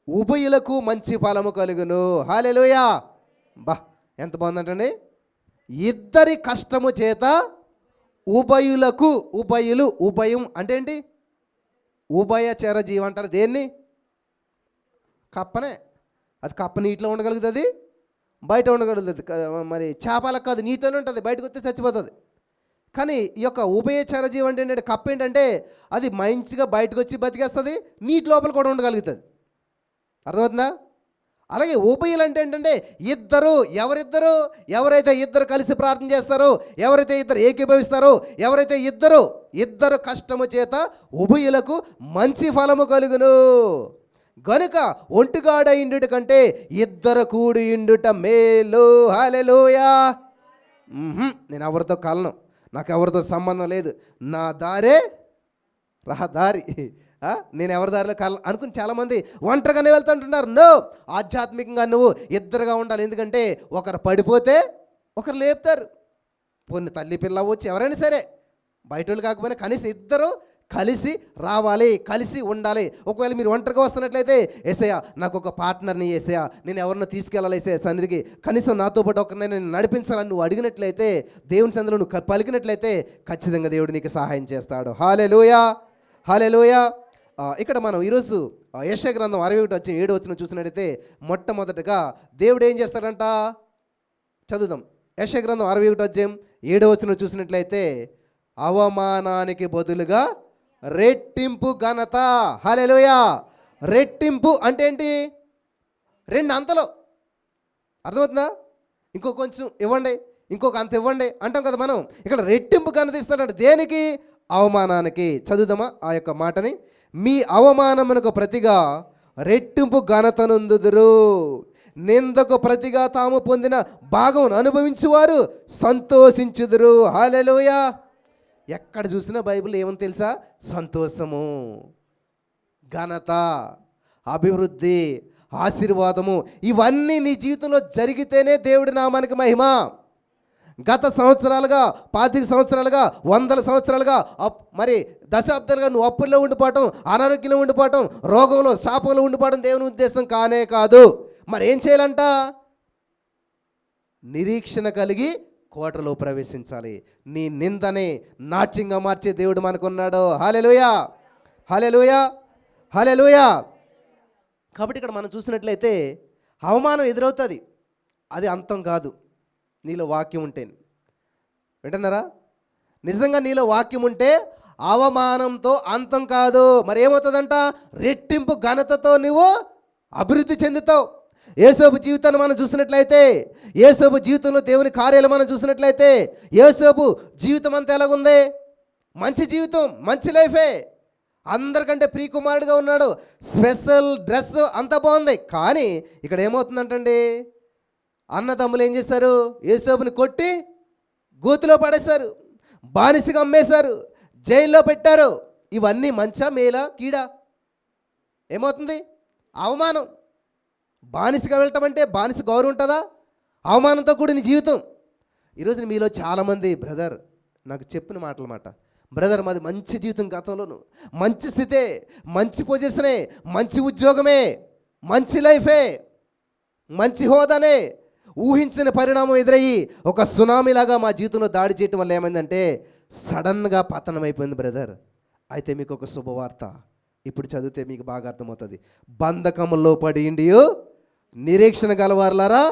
ఉభయులకు మంచి ఫలము కలుగును. హల్లెలూయా. ఎంత బాగుందంటండి. ఇద్దరి కష్టము చేత ఉభయులకు, ఉభయం అంటే ఏంటి? ఉభయచర జీవం అంటారు దేన్ని? కప్పనే. అది కప్ప నీటిలో ఉండగలుగుతుంది, బయట ఉండగలుగుతుంది. మరి చేపలకు కాదు, నీటిలోనే ఉంటుంది, బయటకు వస్తే చచ్చిపోతుంది. కానీ ఈ యొక్క ఉభయచర జీవం అంటే ఏంటంటే, కప్ప ఏంటంటే అది మంచిగా బయటకు వచ్చి బతికేస్తుంది, నీటి లోపల కూడా ఉండగలుగుతుంది. అర్థమవుతుందా? అలాగే ఉభయులు అంటే ఏంటంటే ఇద్దరు. ఎవరిద్దరు? ఎవరైతే ఇద్దరు కలిసి ప్రార్థన చేస్తారో, ఎవరైతే ఇద్దరు ఏకీభవిస్తారో, ఎవరైతే ఇద్దరు కష్టము చేత ఉభయులకు మంచి ఫలము కలుగును. గనుక ఒంటిగాడ ఇండుట కంటే ఇద్దరు కూడి ఇండుట మేలు. హల్లెలూయా. నేను ఎవరితో కలను, నాకు ఎవరితో సంబంధం లేదు, నా దారే రహదారి, నేను ఎవరి దారిలో అనుకుని చాలామంది ఒంటరిగానే వెళ్తుంటున్నారు. నో, ఆధ్యాత్మికంగా నువ్వు ఇద్దరుగా ఉండాలి. ఎందుకంటే ఒకరు పడిపోతే ఒకరు లేపుతారు. పొన్ని తల్లి పిల్ల వచ్చి ఎవరైనా సరే, బయట వాళ్ళు కాకపోయినా కనీసం ఇద్దరు కలిసి రావాలి, కలిసి ఉండాలి. ఒకవేళ మీరు ఒంటరిగా వస్తున్నట్లయితే, యేసయ్యా నాకు ఒక పార్ట్నర్ని, యేసయ్యా నేను ఎవరినో తీసుకెళ్ళాలి యేసయ్యా సన్నిధికి, కనీసం నాతో పాటు ఒకరిని నేను నడిపించాలని నువ్వు అడిగినట్లయితే, దేవుని సన్నిధిలో నువ్వు పలికినట్లయితే ఖచ్చితంగా దేవుడు నీకు సహాయం చేస్తాడు. హల్లెలూయా, హల్లెలూయా. ఇక్కడ మనం ఈరోజు యెషయా గ్రంథం 61:7 చూసినట్లయితే, మొట్టమొదటిగా దేవుడు ఏం చేస్తాడంట? చదువుదాం. యెషయా గ్రంథం 61:7 చూసినట్లయితే, అవమానానికి బదులుగా రెట్టింపు ఘనత. హల్లెలూయా. రెట్టింపు అంటే ఏంటి? 2 అంతలు. అర్థమవుతుందా? ఇంకో కొంచెం ఇవ్వండి, ఇంకొక అంత ఇవ్వండి అంటాం కదా మనం. ఇక్కడ రెట్టింపు ఘనత ఇస్తాడంట. దేనికి? అవమానానికి. చదువుదామా ఆ యొక్క మాటని. మీ అవమానమునకు ప్రతిగా రెట్టింపు ఘనతనందుదురు, నిందకు ప్రతిగా తాము పొందిన భాగం అనుభవించువారు సంతోషించుదురు. హల్లెలూయా. ఎక్కడ చూసినా బైబిల్ ఏమని తెలుసా? సంతోషము, ఘనత, అభివృద్ధి, ఆశీర్వాదము, ఇవన్నీ నీ జీవితంలో జరిగితేనే దేవుడి నామానికి మహిమ. గత సంవత్సరాలుగా, 25 సంవత్సరాలుగా, 100 సంవత్సరాలుగా, మరి దశాబ్దాలుగా నువ్వు అప్పుల్లో ఉండిపోవటం, అనారోగ్యంలో ఉండిపోవటం, రోగంలో శాపంలో ఉండిపోవడం దేవుని ఉద్దేశం కానే కాదు. మరి ఏం చేయాలంట? నిరీక్షణ కలిగి కోటలో ప్రవేశించాలి. నీ నిందనే నాట్యంగా మార్చే దేవుడు మనకున్నాడు. హల్లెలూయా, హల్లెలూయా, హల్లెలూయా. కాబట్టి ఇక్కడ మనం చూసినట్లయితే అవమానం ఎదురవుతుంది, అది అంతం కాదు. నీలో వాక్యం ఉంటే, వింటున్నారా? నిజంగా నీలో వాక్యం ఉంటే అవమానంతో అంతం కాదు. మరి ఏమవుతుందంట? రెట్టింపు ఘనతతో నువ్వు అభివృద్ధి చెందుతావు. యోసేపు జీవితాన్ని మనం చూసినట్లయితే, యోసేపు జీవితంలో దేవుని కార్యాలు మనం చూసినట్లయితే, యోసేపు జీవితం అంతా ఎలాగుంది? మంచి జీవితం, మంచి లైఫే. అందరికంటే ప్రియకుమారుడిగా ఉన్నాడు, స్పెషల్ డ్రెస్ అంతా బాగుంది. కానీ ఇక్కడ ఏమవుతుందంటండి, అన్నదమ్ములు ఏం చేశారు? యోసేపుని కొట్టి గోతిలో పడేశారు, బానిసగా అమ్మేశారు, జైల్లో పెట్టారు. ఇవన్నీ మంచా మేలా కీడా? ఏమవుతుంది? అవమానం. బానిసగా వెళ్ళటం అంటే బానిస గౌరవం ఉంటుందా? అవమానంతో కూడిన జీవితం. ఈరోజు మీలో చాలామంది, బ్రదర్ నాకు చెప్పిన మాట, బ్రదర్ మాది మంచి జీవితం, గతంలోను మంచి స్థితే, మంచి పొజిషనే, మంచి ఉద్యోగమే, మంచి లైఫే, మంచి హోదానే, ఊహించిన పరిణామం ఎదురయ్యి ఒక సునామీలాగా మా జీవితంలో దాడి చేయటం వల్ల ఏమైందంటే సడన్గా పతనం అయిపోయింది బ్రదర్. అయితే మీకు ఒక శుభవార్త, ఇప్పుడు చదివితే మీకు బాగా అర్థమవుతుంది. బంధకములో పడి ఇండియో నిరీక్షణ గలవారులారా,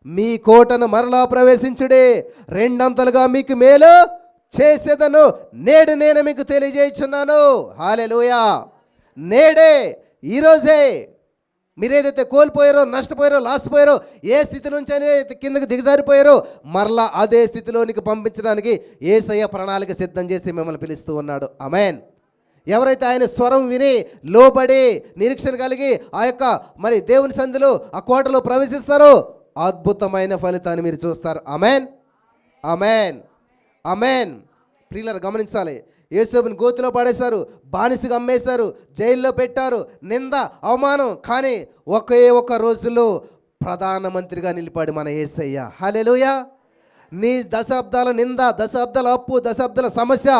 మీ కోటను మరలా ప్రవేశించుడే, రెండంతలుగా మీకు మేలు చేసేదను నేడు నేను మీకు తెలియజేయుచున్నాను. హల్లెలూయా. నేడే, ఈరోజే మీరేదైతే కోల్పోయారో, నష్టపోయారో, లాసిపోయారో, ఏ స్థితి నుంచి అనేది కిందకి దిగజారిపోయారో, మరలా అదే స్థితిలోనికి పంపించడానికి యేసయ్య ప్రణాళిక సిద్ధం చేసి మిమ్మల్ని పిలుస్తూ ఉన్నాడు. ఆమేన్. ఎవరైతే ఆయన స్వరం విని లోబడి నిరీక్షణ కలిగి ఆ యొక్క మరి దేవుని సంధిలో ఆ కోటలో ప్రవేశిస్తారో అద్భుతమైన ఫలితాన్ని మీరు చూస్తారు. ఆమేన్, ఆమేన్, ఆమేన్. ప్రియులారా గమనించాలి, యేసేపుని గోతిలో పడేశారు, బానిసగా అమ్మేశారు, జైల్లో పెట్టారు, నింద, అవమానం. కానీ ఒకే ఒక్క రోజులో ప్రధానమంత్రిగా నిలిపాడు మన యేసయ్య. హల్లెలూయా. నీ దశాబ్దాల నింద, దశాబ్దాల అప్పు, దశాబ్దాల సమస్య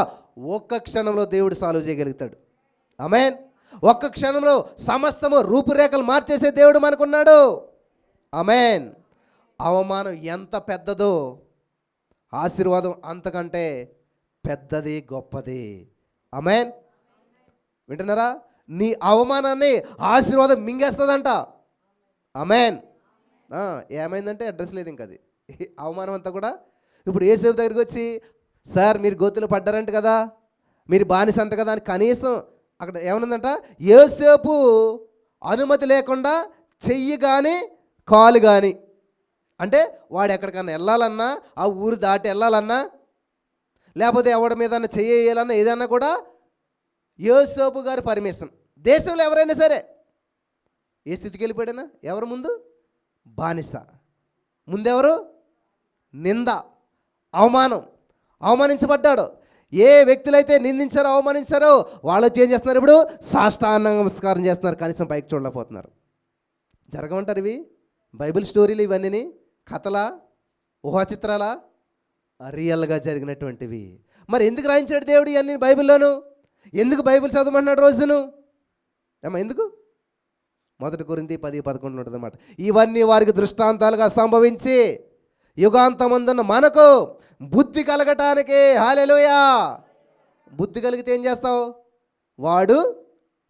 ఒక్క క్షణంలో దేవుడు సాల్వ్ చేయగలుగుతాడు. ఆమేన్. ఒక్క క్షణంలో సమస్తము రూపురేఖలు మార్చేసే దేవుడు మనకున్నాడు. ఆమేన్. అవమానం ఎంత పెద్దదో ఆశీర్వాదం అంతకంటే పెద్దది, గొప్పది. ఆమేన్. వింటున్నారా? నీ అవమానాన్ని ఆశీర్వాదం మింగేస్తుందంట. ఆమేన్. ఏమైందంటే అడ్రస్ లేదు ఇంకది అవమానం అంతా కూడా. ఇప్పుడు యేసేపు దగ్గరికి వచ్చి, సార్ మీరు గోతులు పడ్డారంట కదా, మీరు బానిస అంట కదా అని కనీసం అక్కడ ఏమనుందంట, యేసేపు అనుమతి లేకుండా చెయ్యి కానీ కాలు కానీ, అంటే వాడు ఎక్కడికన్నా వెళ్ళాలన్నా, ఆ ఊరు దాటి వెళ్ళాలన్నా, లేకపోతే ఎవడి మీద చెయ్యాలన్నా, ఏదన్నా కూడా యోసేపు గారి పర్మిషన్. దేశంలో ఎవరైనా సరే ఏ స్థితికి వెళ్ళిపోయాడైనా, ఎవరు ముందు? బానిస. ముందెవరు? నింద, అవమానం. అవమానించబడ్డాడు. ఏ వ్యక్తులైతే నిందించారో, అవమానించారో వాళ్ళు ఏం చేస్తున్నారు? ఇప్పుడు సాష్టాంగ నమస్కారం చేస్తున్నారు, కనీసం పైకి చూడలేకపోతున్నారు. జరగమంటారు ఇవి బైబిల్ స్టోరీలు, ఇవన్నీ కథలా, ఊహాచిత్రాలా? రియల్గా జరిగినటువంటివి. మరి ఎందుకు రాయించాడు దేవుడు ఇవన్నీ బైబిల్లోను? ఎందుకు బైబిల్ చదవమన్నాడు రోజును? ఎందుకు? 1 కొరింథీ 10:11 ఉంటుంది అన్నమాట. ఇవన్నీ వారికి దృష్టాంతాలుగా సంభవించి యుగాంతమందున్న మనకు బుద్ధి కలగటానికి. హల్లెలూయా. బుద్ధి కలిగితే ఏం చేస్తావు? వాడు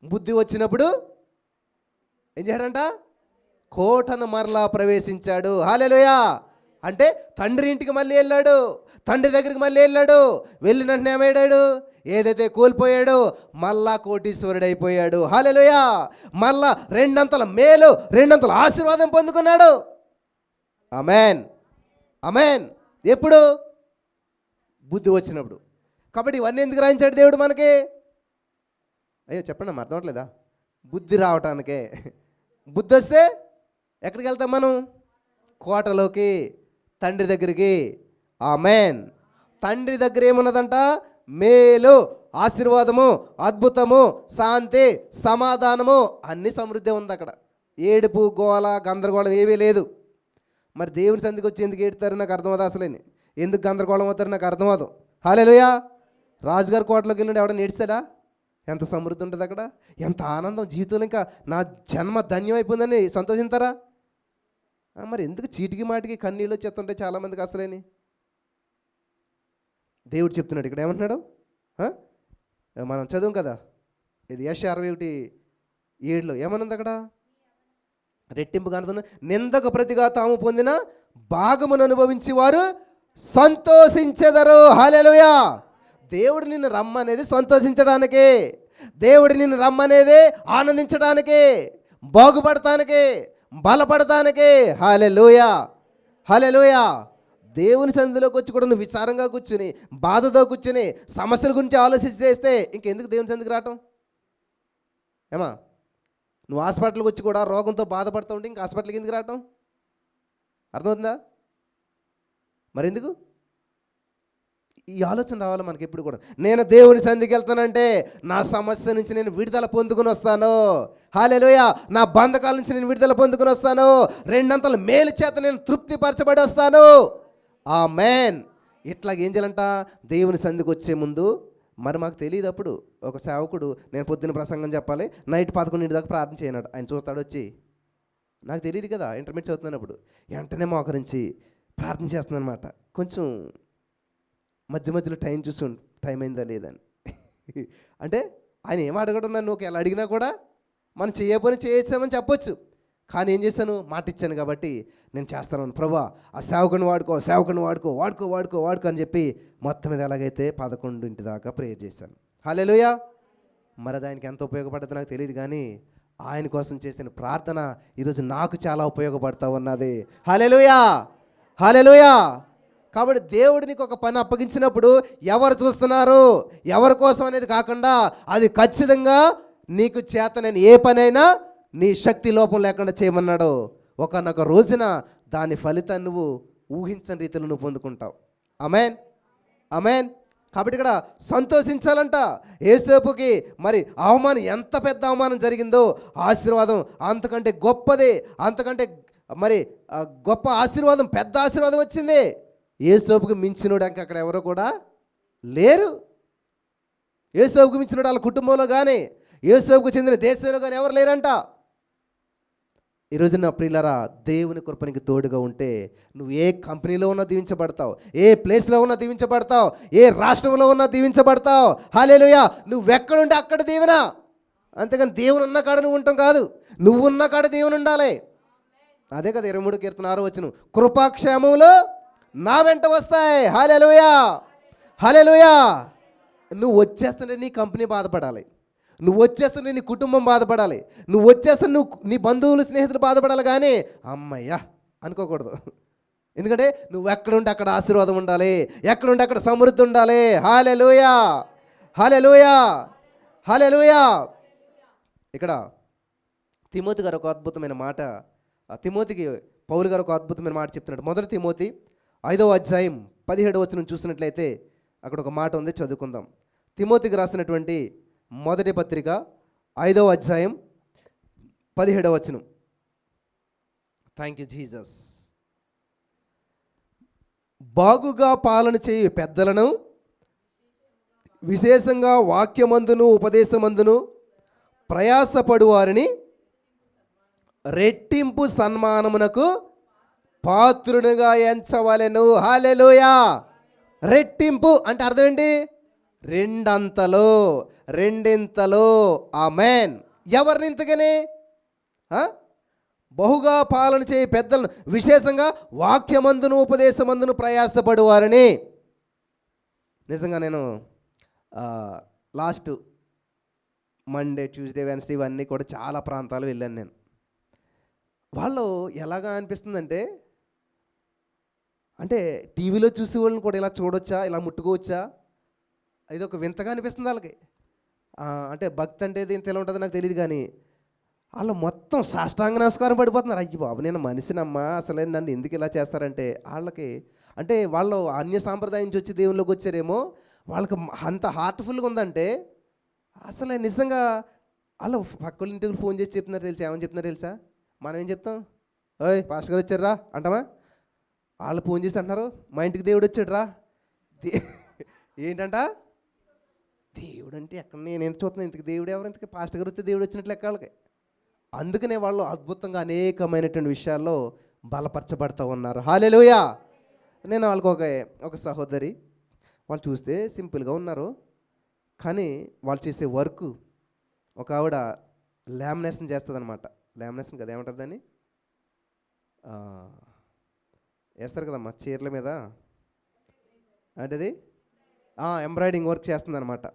బుద్ధి వచ్చినప్పుడు ఏం చేయడంట? కోటను మరలా ప్రవేశించాడు. హల్లెలూయా. అంటే తండ్రి ఇంటికి మళ్ళీ వెళ్ళాడు, తండ్రి దగ్గరికి మళ్ళీ వెళ్ళాడు. వెళ్ళిన వెంటనే ఏమయ్యాడు? ఏదైతే కోల్పోయాడో మళ్ళా కోటీశ్వరుడైపోయాడు. హల్లెలూయా. మళ్ళా రెండంతల మేలు, రెండంతల ఆశీర్వాదం పొందుకున్నాడు. ఆమేన్, ఆమేన్. ఎప్పుడు? బుద్ధి వచ్చినప్పుడు. కాబట్టి ఇవన్నీ ఎందుకు రాయించాడు దేవుడు మనకి? అయ్యో చెప్పండి అమ్మా, అర్థం అవట్లేదా? బుద్ధి రావటానికే. బుద్ధి వస్తే ఎక్కడికి వెళ్తాం మనం? కోటలోకి, తండ్రి దగ్గరికి. ఆమేన్. తండ్రి దగ్గర ఏమున్నదంట? మేలు, ఆశీర్వాదము, అద్భుతము, శాంతి, సమాధానము, అన్ని సమృద్ధి ఉంది అక్కడ. ఏడుపు, గోల, గందరగోళం ఏమీ లేదు. మరి దేవుని సంధికి వచ్చి ఎందుకు ఏడుతారు నాకు అర్థమవుతుంది. అసలేని ఎందుకు గందరగోళం అవుతారు నాకు అర్థమవుతుంది. హల్లెలూయా. రాజుగారి కోటలోకి వెళ్ళి ఎవడన్నా ఏడ్చాడా? ఎంత సమృద్ధి ఉంటుంది అక్కడ, ఎంత ఆనందం జీవితంలో. ఇంకా నా జన్మ ధన్యం అయిపోయిందని సంతోషింతారా? మరి ఎందుకు చీటికి మాటికి కన్నీళ్ళు వచ్చేస్తుంటాయి చాలామందికి అసలేని? దేవుడు చెప్తున్నాడు ఇక్కడ. ఏమంటున్నాడు? మనం చదువు కదా, ఇది యెషయా 61:7 ఏమనుంది అక్కడ? రెట్టింపు ఘనతను నిందకు ప్రతిగా తాము పొందిన భాగమును అనుభవించి వారు సంతోషించెదరు. హల్లెలూయా. దేవుడు నిన్ను రమ్మనేది సంతోషించడానికే, దేవుడు నిన్ను రమ్మనేది ఆనందించడానికే, బాగుపడటానికే, బలపడటానికే. హల్లెలూయా, హల్లెలూయా. దేవుని సన్నిధిలోకి వచ్చి కూడా నువ్వు విచారంగా కూర్చుని, బాధతో కూర్చుని, సమస్యల గురించి ఆలోచించి చేస్తే ఇంకెందుకు దేవుని సన్నిధికి రావటం? ఏమా, నువ్వు హాస్పిటల్కి వచ్చి కూడా రోగంతో బాధపడుతూ ఉంటే ఇంక హాస్పిటల్కి ఎందుకు రావటం? అర్థమవుతుందా? మరి ఎందుకు? ఈ ఆలోచన రావాలి మనకి ఎప్పుడు కూడా. నేను దేవుని సన్నిధికి వెళ్తానంటే నా సమస్య నుంచి నేను విడుదల పొందుకుని వస్తాను. హల్లెలూయా. నా బంధకాల నుంచి నేను విడుదల పొందుకుని వస్తాను. రెండంతల మేలు చేత నేను తృప్తిపరచబడి వస్తాను. ఆమేన్. ఇట్లాగ ఏం చేయాలంట? దేవుని సన్నిధికి వచ్చే ముందు మరి మాకు తెలియదు. అప్పుడు ఒక సేవకుడు నేను పొద్దున్న ప్రసంగం చెప్పాలి, నైట్ 11 దాకా ప్రార్థన చేయనాడు. ఆయన చూస్తాడు వచ్చి, నాకు తెలియదు కదా, ఇంటర్మీడియట్ చదువుతున్నప్పుడు వెంటనే మోకరించి ప్రార్థన చేస్తున్నాను అనమాట. కొంచెం మధ్య మధ్యలో టైం చూస్తుండు, టైం అయిందా లేదని. అంటే ఆయన ఏం అడగడం, నన్ను ఒకవేళ అడిగినా కూడా మనం చేయకపోయినా చేసామని చెప్పొచ్చు. కానీ ఏం చేశాను? మాట ఇచ్చాను కాబట్టి నేను చేస్తాను. ప్రభా, ఆ సేవకుని వాడుకో, సేవకుని వాడుకో, వాడుకో వాడుకో వాడుకో అని చెప్పి మొత్తం మీద ఎలాగైతే 11 దాకా ప్రేయర్ చేశాను. హల్లెలూయా. మరి అది ఆయనకి ఎంత ఉపయోగపడుతుందో నాకు తెలియదు, కానీ ఆయన కోసం చేసిన ప్రార్థన ఈరోజు నాకు చాలా ఉపయోగపడతా ఉన్నది. హల్లెలూయా, హల్లెలూయా. కాబట్టి దేవుడు నీకు ఒక పని అప్పగించినప్పుడు ఎవరు చూస్తున్నారు, ఎవరి కోసం అనేది కాకుండా అది ఖచ్చితంగా నీకు చేతనైన ఏ పనైనా నీ శక్తి లోపం లేకుండా చేయమన్నాడు. ఒకనొక రోజున దాని ఫలితాన్ని నువ్వు ఊహించని రీతిలో నువ్వు పొందుకుంటావు. ఆమేన్, ఆమేన్. కాబట్టి ఇక్కడ సంతోషించాలంట. యేసేపుకి మరి అవమానం, ఎంత పెద్ద అవమానం జరిగిందో, ఆశీర్వాదం అంతకంటే గొప్పది, అంతకంటే మరి గొప్ప ఆశీర్వాదం, పెద్ద ఆశీర్వాదం వచ్చింది. యేసేపుకి మించినోడు ఇంకా అక్కడ ఎవరో కూడా లేరు. యేసేపుకి మించినోడు వాళ్ళ కుటుంబంలో కానీ, యేసేపుకు చెందిన దేశంలో కానీ ఎవరు లేరంట. ఈరోజు నా ప్రియులారా, దేవుని కృపనికి తోడుగా ఉంటే నువ్వు ఏ కంపెనీలో ఉన్నా దీవించబడతావు, ఏ ప్లేస్లో ఉన్నా దీవించబడతావు, ఏ రాష్ట్రంలో ఉన్నా దీవించబడతావు. హల్లెలూయా. నువ్వెక్కడుంటే అక్కడ దీవెన. అంతేగాని దేవుని ఉన్న కాడ నువ్వు ఉంటాం కాదు, నువ్వు ఉన్న కాడ దేవుని ఉండాలి. అదే కదా 23 కీర్తన 6 వచనం, కృపాక్షేమములు నా వెంట వస్తాయి. హల్లెలూయా, హల్లెలూయా. నువ్వు వచ్చేస్తుంటే నీ కంపెనీ బాధపడాలి, నువ్వు వచ్చేస్తుంటే నీ కుటుంబం బాధపడాలి, నువ్వు వచ్చేస్తే నీ బంధువులు స్నేహితులు బాధపడాలి, కానీ అమ్మయ్యా అనుకోకూడదు. ఎందుకంటే నువ్వు ఎక్కడుంటే అక్కడ ఆశీర్వాదం ఉండాలి, ఎక్కడుంటే అక్కడ సమృద్ధి ఉండాలి. హల్లెలూయా, హల్లెలూయా, హల్లెలూయా. ఇక్కడ తిమోతి గారు ఒక అద్భుతమైన మాట, తిమోతికి పౌలు గారు ఒక అద్భుతమైన మాట చెప్తున్నాడు. 1 తిమోతి 5వ అధ్యాయం 17వ వచనం చూసినట్లయితే అక్కడ ఒక మాట ఉంది, చదువుకుందాం. తిమోతికి రాసినటువంటి మొదటి పత్రిక 5వ అధ్యాయం 17వ వచనం. Thank you Jesus. బాగుగా పాలన చేయు పెద్దలను, విశేషంగా వాక్యమందును ఉపదేశమందును ప్రయాసపడు వారిని రెట్టింపు సన్మానమునకు పాత్రునిగా ఎంచవలెను. హల్లెలూయా. రెట్టింపు అంటే అర్థం ఏంటి? రెండంతలో, రెండింతలో. ఆమేన్. ఎవరిని ఇంతకని? బహుగా పాలన చేయి పెద్దలను, విశేషంగా వాక్యమందును ఉపదేశమందును ప్రయాసపడు వారిని. నిజంగా నేను లాస్ట్ మండే, ట్యూస్డే, వెన్స్డే ఇవన్నీ కూడా చాలా ప్రాంతాలు వెళ్ళాను నేను. వాళ్ళు ఎలాగా అనిపిస్తుందంటే, అంటే టీవీలో చూసే వాళ్ళని కూడా ఇలా చూడొచ్చా, ఇలా ముట్టుకోవచ్చా, ఇది ఒక వింతగా అనిపిస్తుంది వాళ్ళకి. అంటే భక్తి అంటే దీంతో ఎలా ఉంటుందో నాకు తెలియదు, కానీ వాళ్ళు మొత్తం సాష్టాంగ నమస్కారం పడిపోతున్నారు. అయ్యి బాబు, నేను మనిషినమ్మా, అసలే నన్ను ఎందుకు ఇలా చేస్తారంటే వాళ్ళకి, అంటే వాళ్ళు అన్య సాంప్రదాయం నుంచి వచ్చి దేవుళ్ళకి వచ్చారేమో, వాళ్ళకి అంత హార్ట్ఫుల్గా ఉందంటే అసలే నిజంగా వాళ్ళు పక్కల ఇంటికి ఫోన్ చేసి చెప్తున్నారు తెలుసా, ఏమని చెప్తున్నారు తెలుసా? మనం ఏం చెప్తాం? ఓయ్ పాస్టర్ గారు వచ్చారా అంటామా? వాళ్ళు ఫోన్ చేసి అంటున్నారు, మా ఇంటికి దేవుడు వచ్చాడు రా. ఏంటంట? దేవుడు అంటే ఎక్కడ, నేను ఎంత చూస్తున్నాను, ఇంతకు దేవుడు ఎవరు, ఇంతకు పాస్టర్ గారు వస్తే దేవుడు వచ్చినట్లు లెక్క వాళ్ళకి. అందుకనే వాళ్ళు అద్భుతంగా అనేకమైనటువంటి విషయాల్లో బలపరచబడుతూ ఉన్నారు. హల్లెలూయా. నేను వాళ్ళకి ఒక సహోదరి, వాళ్ళు చూస్తే సింపుల్గా ఉన్నారు, కానీ వాళ్ళు చేసే వర్క్, ఒక ఆవిడ లామినేషన్ చేస్తుంది అనమాట. లామినేషన్ కదా, ఏమంటారు దాన్ని? వేస్తారు కదమ్మా చీరల మీద, అంటే అది ఎంబ్రాయిడింగ్ వర్క్ చేస్తుందన్నమాట.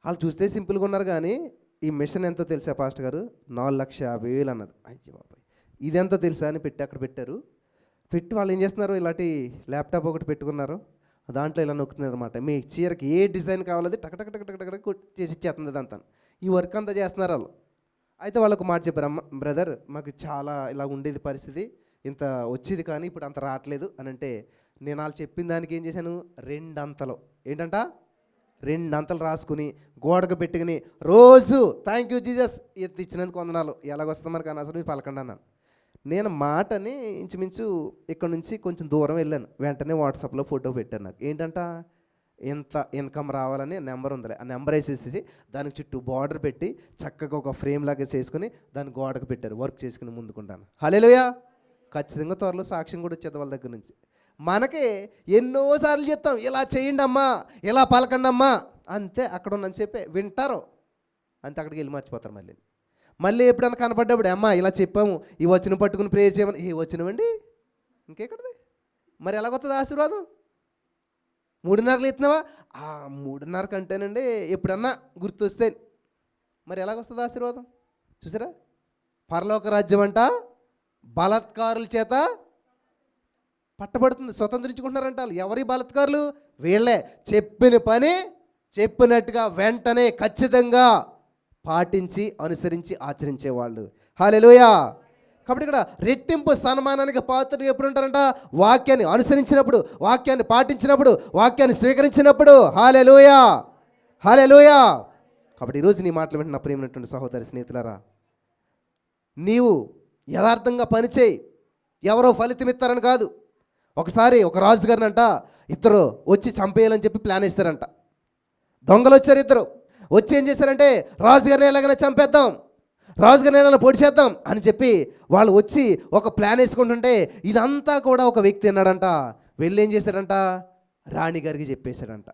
వాళ్ళు చూస్తే సింపుల్గా ఉన్నారు కానీ ఈ మిషన్ ఎంతో తెలుసా పాస్టర్ గారు? 4,50,000 అన్నది. అయ్యో బాబాయ్, ఇదెంతో తెలుసా అని పెట్టి అక్కడ పెట్టారు. పెట్టి వాళ్ళు ఏం చేస్తున్నారు, ఇలాంటి ల్యాప్టాప్ ఒకటి పెట్టుకున్నారు, దాంట్లో ఇలా నొక్కుతున్నారు అనమాట. మీ చీరకి ఏ డిజైన్ కావాలది టక్ టక్ టక్ టక్ టక్ చేసి ఇచ్చేస్తుంది అదంతా. ఈ వర్క్ అంతా చేస్తున్నారు వాళ్ళు. అయితే వాళ్ళకు మాట చెప్పారు, అమ్మ బ్రదర్ మాకు చాలా ఇలా ఉండేది పరిస్థితి, ఇంత వచ్చేది కానీ ఇప్పుడు అంత రావట్లేదు అని అంటే, నేను వాళ్ళు చెప్పిన దానికి ఏం చేశాను, 2 అంతలు ఏంటంట 2 అంతలు రాసుకుని గోడకు పెట్టుకుని రోజు థ్యాంక్ యూ జీసస్ ఇచ్చినందుకు వందనాలు, ఎలాగొస్తుంది మనకు అనవసరం మీరు పలకండి అన్నాను. నేను మాటని ఇంచుమించు ఇక్కడ నుంచి కొంచెం దూరం వెళ్ళాను, వెంటనే వాట్సాప్లో ఫోటో పెట్టాను. నాకు ఏంటంట, ఎంత ఇన్కమ్ రావాలని నెంబర్ ఉందిలే, ఆ నెంబర్ వేసేసి దానికి చుట్టూ బార్డర్ పెట్టి చక్కగా ఒక ఫ్రేమ్ లాగా చేసుకుని దాన్ని గోడకు పెట్టారు, వర్క్ చేసుకుని ముందుకుంటాను. హల్లెలూయా. ఖచ్చితంగా త్వరలో సాక్ష్యం కూడా వచ్చేది వాళ్ళ దగ్గర నుంచి. మనకి ఎన్నోసార్లు చెప్తాం, ఇలా చేయండి అమ్మా, ఇలా పలకండి అమ్మా, అంతే అక్కడ ఉన్నని చెప్పే వింటారు, అంతే అక్కడికి వెళ్ళి మర్చిపోతారు. మళ్ళీ ఎప్పుడైనా కనపడ్డప్పుడు, అమ్మా ఇలా చెప్పాము, ఈ వచనం పట్టుకుని ప్రేయర్ చేయమని, ఏ వచనమండి ఇంకెక్కడది, మరి ఎలాగొస్తుంది ఆశీర్వాదం? 3:30 ఎత్తున్నావా, ఆ 3:30 కంటేనండి ఎప్పుడన్నా గుర్తొస్తే మరి ఎలాగొస్తుంది ఆశీర్వాదం? చూసారా, పరలోక రాజ్యం అంట బలాత్కారుల చేత పట్టబడుతుంది, స్వతంత్రించుకుంటున్నారంట. ఎవరి బలాత్కారులు? వీళ్ళే. చెప్పిన పని చెప్పినట్టుగా వెంటనే ఖచ్చితంగా పాటించి అనుసరించి ఆచరించేవాళ్ళు. హల్లెలూయా. కాబట్టి ఇక్కడ రెట్టింపు సన్మానానికి పాత్రలు ఎప్పుడు ఉంటారంట? వాక్యాన్ని అనుసరించినప్పుడు, వాక్యాన్ని పాటించినప్పుడు, వాక్యాన్ని స్వీకరించినప్పుడు. హల్లెలూయా, హల్లెలూయా. కాబట్టి ఈరోజు నీ మాటలు వింటున్న ప్రియమైనటువంటి సహోదరి స్నేహితులారా, నీవు యథార్థంగా పనిచేయి, ఎవరో ఫలితం ఇస్తారని కాదు. ఒకసారి ఒక రాజుగారిని అంట ఇద్దరు వచ్చి చంపేయాలని చెప్పి ప్లాన్ వేస్తారంట. దొంగలు వచ్చారు ఇద్దరు, వచ్చి ఏం చేశారంటే రాజుగారిని ఎలాగైనా చంపేద్దాం, రాజుగారిని ఎలాగైనా పొడి చేద్దాం అని చెప్పి వాళ్ళు వచ్చి ఒక ప్లాన్ వేసుకుంటుంటే ఇదంతా కూడా ఒక వ్యక్తి అన్నాడంట. వెళ్ళి ఏం చేశాడంట, రాణిగారికి చెప్పేశాడంట.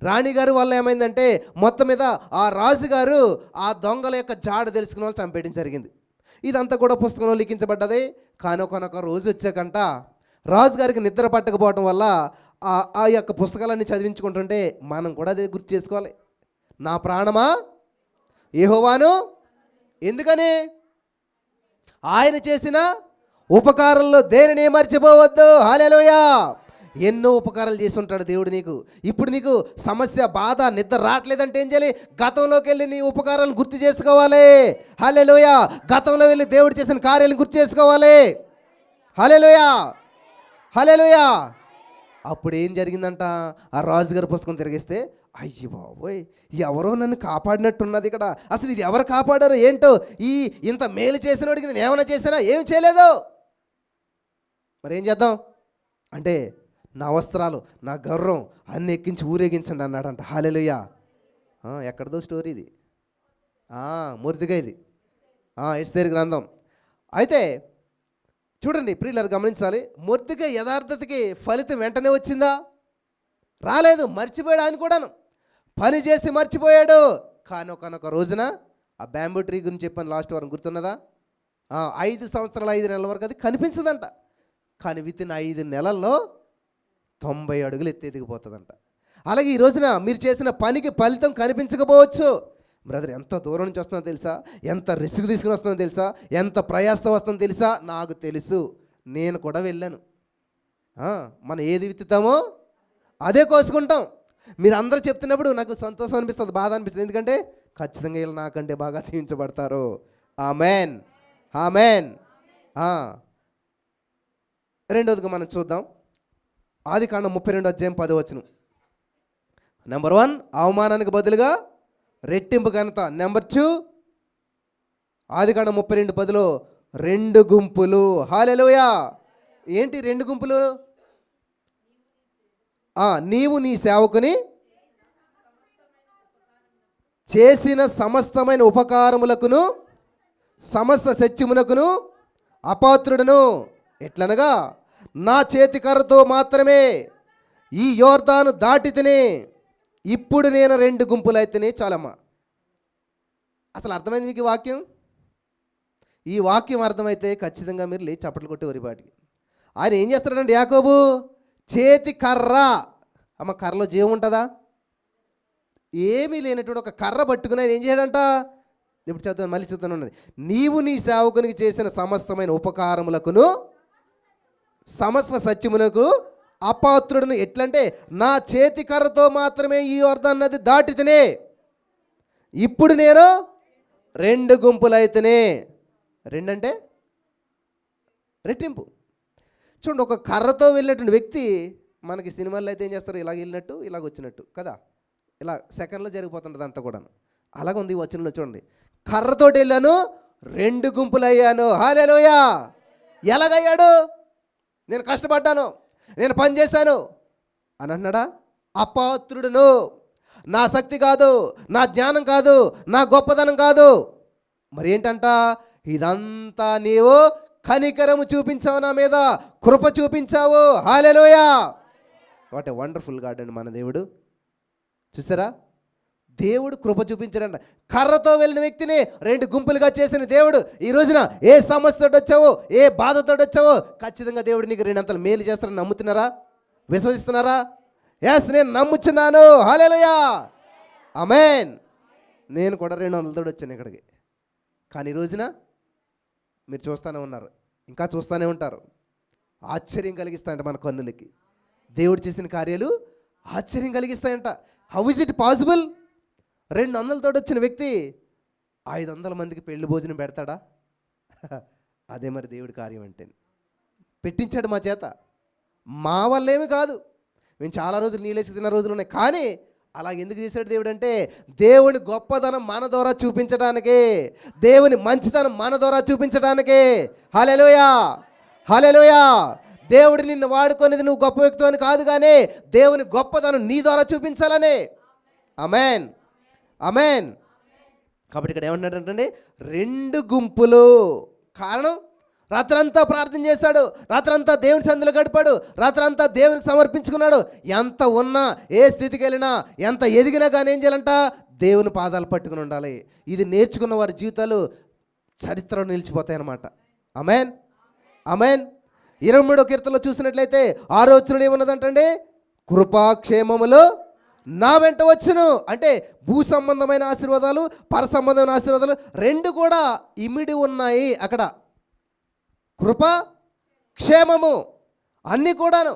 రాణిగారు వల్ల ఏమైందంటే మొత్తం మీద ఆ రాజుగారు ఆ దొంగల యొక్క జాడ తెలుసుకున్న వాళ్ళు చంపేయడం జరిగింది. ఇదంతా కూడా పుస్తకంలో లిఖించబడ్డది. కానీ ఒకనొక రోజు వచ్చాకంట రాజుగారికి నిద్ర పట్టకపోవడం వల్ల ఆ యొక్క పుస్తకాలన్నీ చదివించుకుంటుంటే మనం కూడా అదే గుర్తు చేసుకోవాలి. నా ప్రాణమా యెహోవాను, ఎందుకని ఆయన చేసిన ఉపకారంలో దేనిని మర్చిపోవద్దు. హల్లెలూయా. ఎన్నో ఉపకారాలు చేసి ఉంటాడు దేవుడు నీకు. ఇప్పుడు నీకు సమస్య, బాధ, నిద్ర రావట్లేదంటే ఏం చేయాలి? గతంలోకి వెళ్ళి నీ ఉపకారాలను గుర్తు చేసుకోవాలి. హల్లెలూయా. గతంలో వెళ్ళి దేవుడు చేసిన కార్యాలను గుర్తు చేసుకోవాలి. హల్లెలూయా, హల్లెలూయా. అప్పుడు ఏం జరిగిందంట, ఆ రాజుగారి పుస్తకం తిరిగిస్తే అయ్యి బాబోయ్, ఎవరో నన్ను కాపాడినట్టున్నది ఇక్కడ, అసలు ఇది ఎవరు కాపాడారు ఏంటో, ఇంత మేలు చేసినోడికి నేను ఏమైనా చేశానా? ఏం చేయలేదు. మరి ఏం చేద్దాం అంటే, నా వస్త్రాలు, నా గర్వం అన్ని ఎక్కించి ఊరేగించండి అన్నాడంట. హల్లెలూయా. ఎక్కడదో స్టోరీ ఇది, మొర్దెకైది, ఎస్తేరు గ్రంథం. అయితే చూడండి ప్రియులారు, గమనించాలి. మొర్దెకై యథార్థతకి ఫలితం వెంటనే వచ్చిందా? రాలేదు. మర్చిపోయాడు. ఆయన కూడాను పని చేసి మర్చిపోయాడు. కానీ ఒకనొక రోజున ఆ బ్యాంబూ ట్రీ గురించి చెప్పాను లాస్ట్ వారం, గుర్తున్నదా? 5 సంవత్సరాలు 5 నెలల వరకు అది కనిపించదంట. కానీ వితిన్ 5 నెలల్లో 90 అడుగులు ఎదిగిపోతుందంట. అలాగే ఈ రోజున మీరు చేసిన పనికి ఫలితం కనిపించకపోవచ్చు. బ్రదర్, ఎంత దూరం నుంచి వస్తుందో తెలుసా? ఎంత రిస్క్ తీసుకుని వస్తుందో తెలుసా? ఎంత ప్రయాసం వస్తుందో తెలుసా? నాకు తెలుసు, నేను కూడా వెళ్ళాను. మనం ఏది విత్తుతామో అదే కోసుకుంటాం. మీరు అందరూ చెప్తున్నప్పుడు నాకు సంతోషం అనిపిస్తుంది, బాధ అనిపిస్తుంది. ఎందుకంటే ఖచ్చితంగా వీళ్ళు నాకంటే బాగా దీవించబడతారు. ఆమేన్, ఆమేన్. రెండోదిగా మనం చూద్దాం, ఆదికాండం 32:10. నెంబర్ 1 అవమానానికి బదులుగా రెట్టింపు ఘనత. నెంబర్ 2 ఆదికాండం 32:10 2 గుంపులు. హల్లెలూయా. ఏంటి 2 గుంపులు? నీవు నీ సేవకుని చేసిన సమస్తమైన ఉపకారములకును సమస్త సత్యమునకును అపాత్రుడను, ఎట్లనగా నా చేతి కర్రతో మాత్రమే ఈ యోర్దాను దాటి తిని ఇప్పుడు నేను 2 గుంపులైతేనే చాలమ్మా. అసలు అర్థమైంది మీకు ఈ వాక్యం? ఈ వాక్యం అర్థమైతే ఖచ్చితంగా మీరు లేచి చప్పట్లు కొట్టి వరిపాటికి. ఆయన ఏం చేస్తాడంటే, యాకోబు చేతి కర్ర, అమ్మ కర్రలో జీవం ఉంటుందా? ఏమీ లేనటువంటి ఒక కర్ర పట్టుకుని ఆయన ఏం చేయడంట? ఇప్పుడు చదువు, మళ్ళీ చూద్దాను ఉన్నది. నీవు నీ సేవకునికి చేసిన సమస్తమైన ఉపకారములకును సమస్త సత్యమునకు అపాత్రుడును. ఎట్లంటే నా చేతి కర్రతో మాత్రమే ఈ యోర్దాను నది దాటితేనే, ఇప్పుడు నేను 2 గుంపులైతేనే. 2 అంటే రెట్టింపు. చూడండి, ఒక కర్రతో వెళ్ళినటువంటి వ్యక్తి మనకి సినిమాల్లో అయితే ఏం చేస్తారు? ఇలాగ వెళ్ళినట్టు ఇలాగ వచ్చినట్టు కదా, ఇలా సెకండ్లో జరిగిపోతుంటుంది అంతా కూడా. అలాగ ఉంది ఈ వచనంలో చూడండి. కర్రతోటి వెళ్ళాను, 2 గుంపులయ్యాను. హల్లెలూయా! ఎలాగయ్యాడు? నేను కష్టపడ్డాను, నేను పని చేశాను అని అన్నాడా? అపాత్రుడును. నా శక్తి కాదు, నా జ్ఞానం కాదు, నా గొప్పదనం కాదు. మరి ఏంటంట? ఇదంతా నీవు కనికరము చూపించావు, నా మీద కృప చూపించావు. హల్లెలూయా! వాట్ ఏ వండర్ఫుల్ గాడ్ అండి మన దేవుడు. చూసారా? దేవుడు కృప చూపించాడంట. కర్రతో వెళ్ళిన వ్యక్తిని 2 గుంపులుగా చేసిన దేవుడు ఈ రోజున ఏ సమస్యతో వచ్చావో, ఏ బాధతో వచ్చావో, ఖచ్చితంగా దేవుడు నీకు 2 అంతలు మేలు చేస్తారని నమ్ముతున్నారా? విశ్వసిస్తున్నారా? ఎస్, నేను నమ్ముచున్నాను. హల్లెలూయా! ఆమేన్. నేను కూడా 200తో వచ్చాను ఇక్కడికి. కానీ ఈ రోజున మీరు చూస్తూనే ఉన్నారు, ఇంకా చూస్తూనే ఉంటారు. ఆశ్చర్యం కలిగిస్తాయంట మన కన్నులకి. దేవుడు చేసిన కార్యాలు ఆశ్చర్యం కలిగిస్తాయంట. How is it possible? 200తో వచ్చిన వ్యక్తి 500 మందికి పెళ్లి భోజనం పెడతాడా? అదే మరి దేవుడి కార్యం అంటే. పెట్టించాడు మా చేత, మా వల్లేమి కాదు. మేము చాలా రోజులు నీళ్ళేసి తిన్న రోజులు ఉన్నాయి. కానీ అలా ఎందుకు చేశాడు దేవుడు అంటే, దేవుని గొప్పదనం మన ద్వారా చూపించడానికే, దేవుని మంచితనం మన ద్వారా చూపించడానికే. హల్లెలూయా! హల్లెలూయా! దేవుడు నిన్ను వాడుకునేది నువ్వు గొప్ప వ్యక్తి అని కాదు, కానీ దేవుని గొప్పదనం నీ ద్వారా చూపించాలనే. ఆమేన్, ఆమేన్. కాబట్టి ఇక్కడ ఏమన్నాడంటే 2 గుంపులు. కారణం, రాత్రంతా ప్రార్థన చేశాడు, రాత్రంతా దేవుని సన్నిధిలో గడిపాడు, రాత్రంతా దేవునికి సమర్పించుకున్నాడు. ఎంత ఉన్నా, ఏ స్థితికి వెళ్ళినా, ఎంత ఎదిగినా కానీ ఏం చేయాలంట? దేవుని పాదాలు పట్టుకుని ఉండాలి. ఇది నేర్చుకున్న వారి జీవితాలు చరిత్రలో నిలిచిపోతాయి అన్నమాట. ఆమేన్, ఆమేన్. 23వ కీర్తనలో చూసినట్లయితే 6వ వచనం ఏమన్నదంటే, కృపాక్షేమములు నా వెంట వచ్చును. అంటే భూ సంబంధమైన ఆశీర్వాదాలు, పర సంబంధమైన ఆశీర్వాదాలు 2 కూడా ఇమిడి ఉన్నాయి అక్కడ. కృప, క్షేమము అన్నీ కూడాను.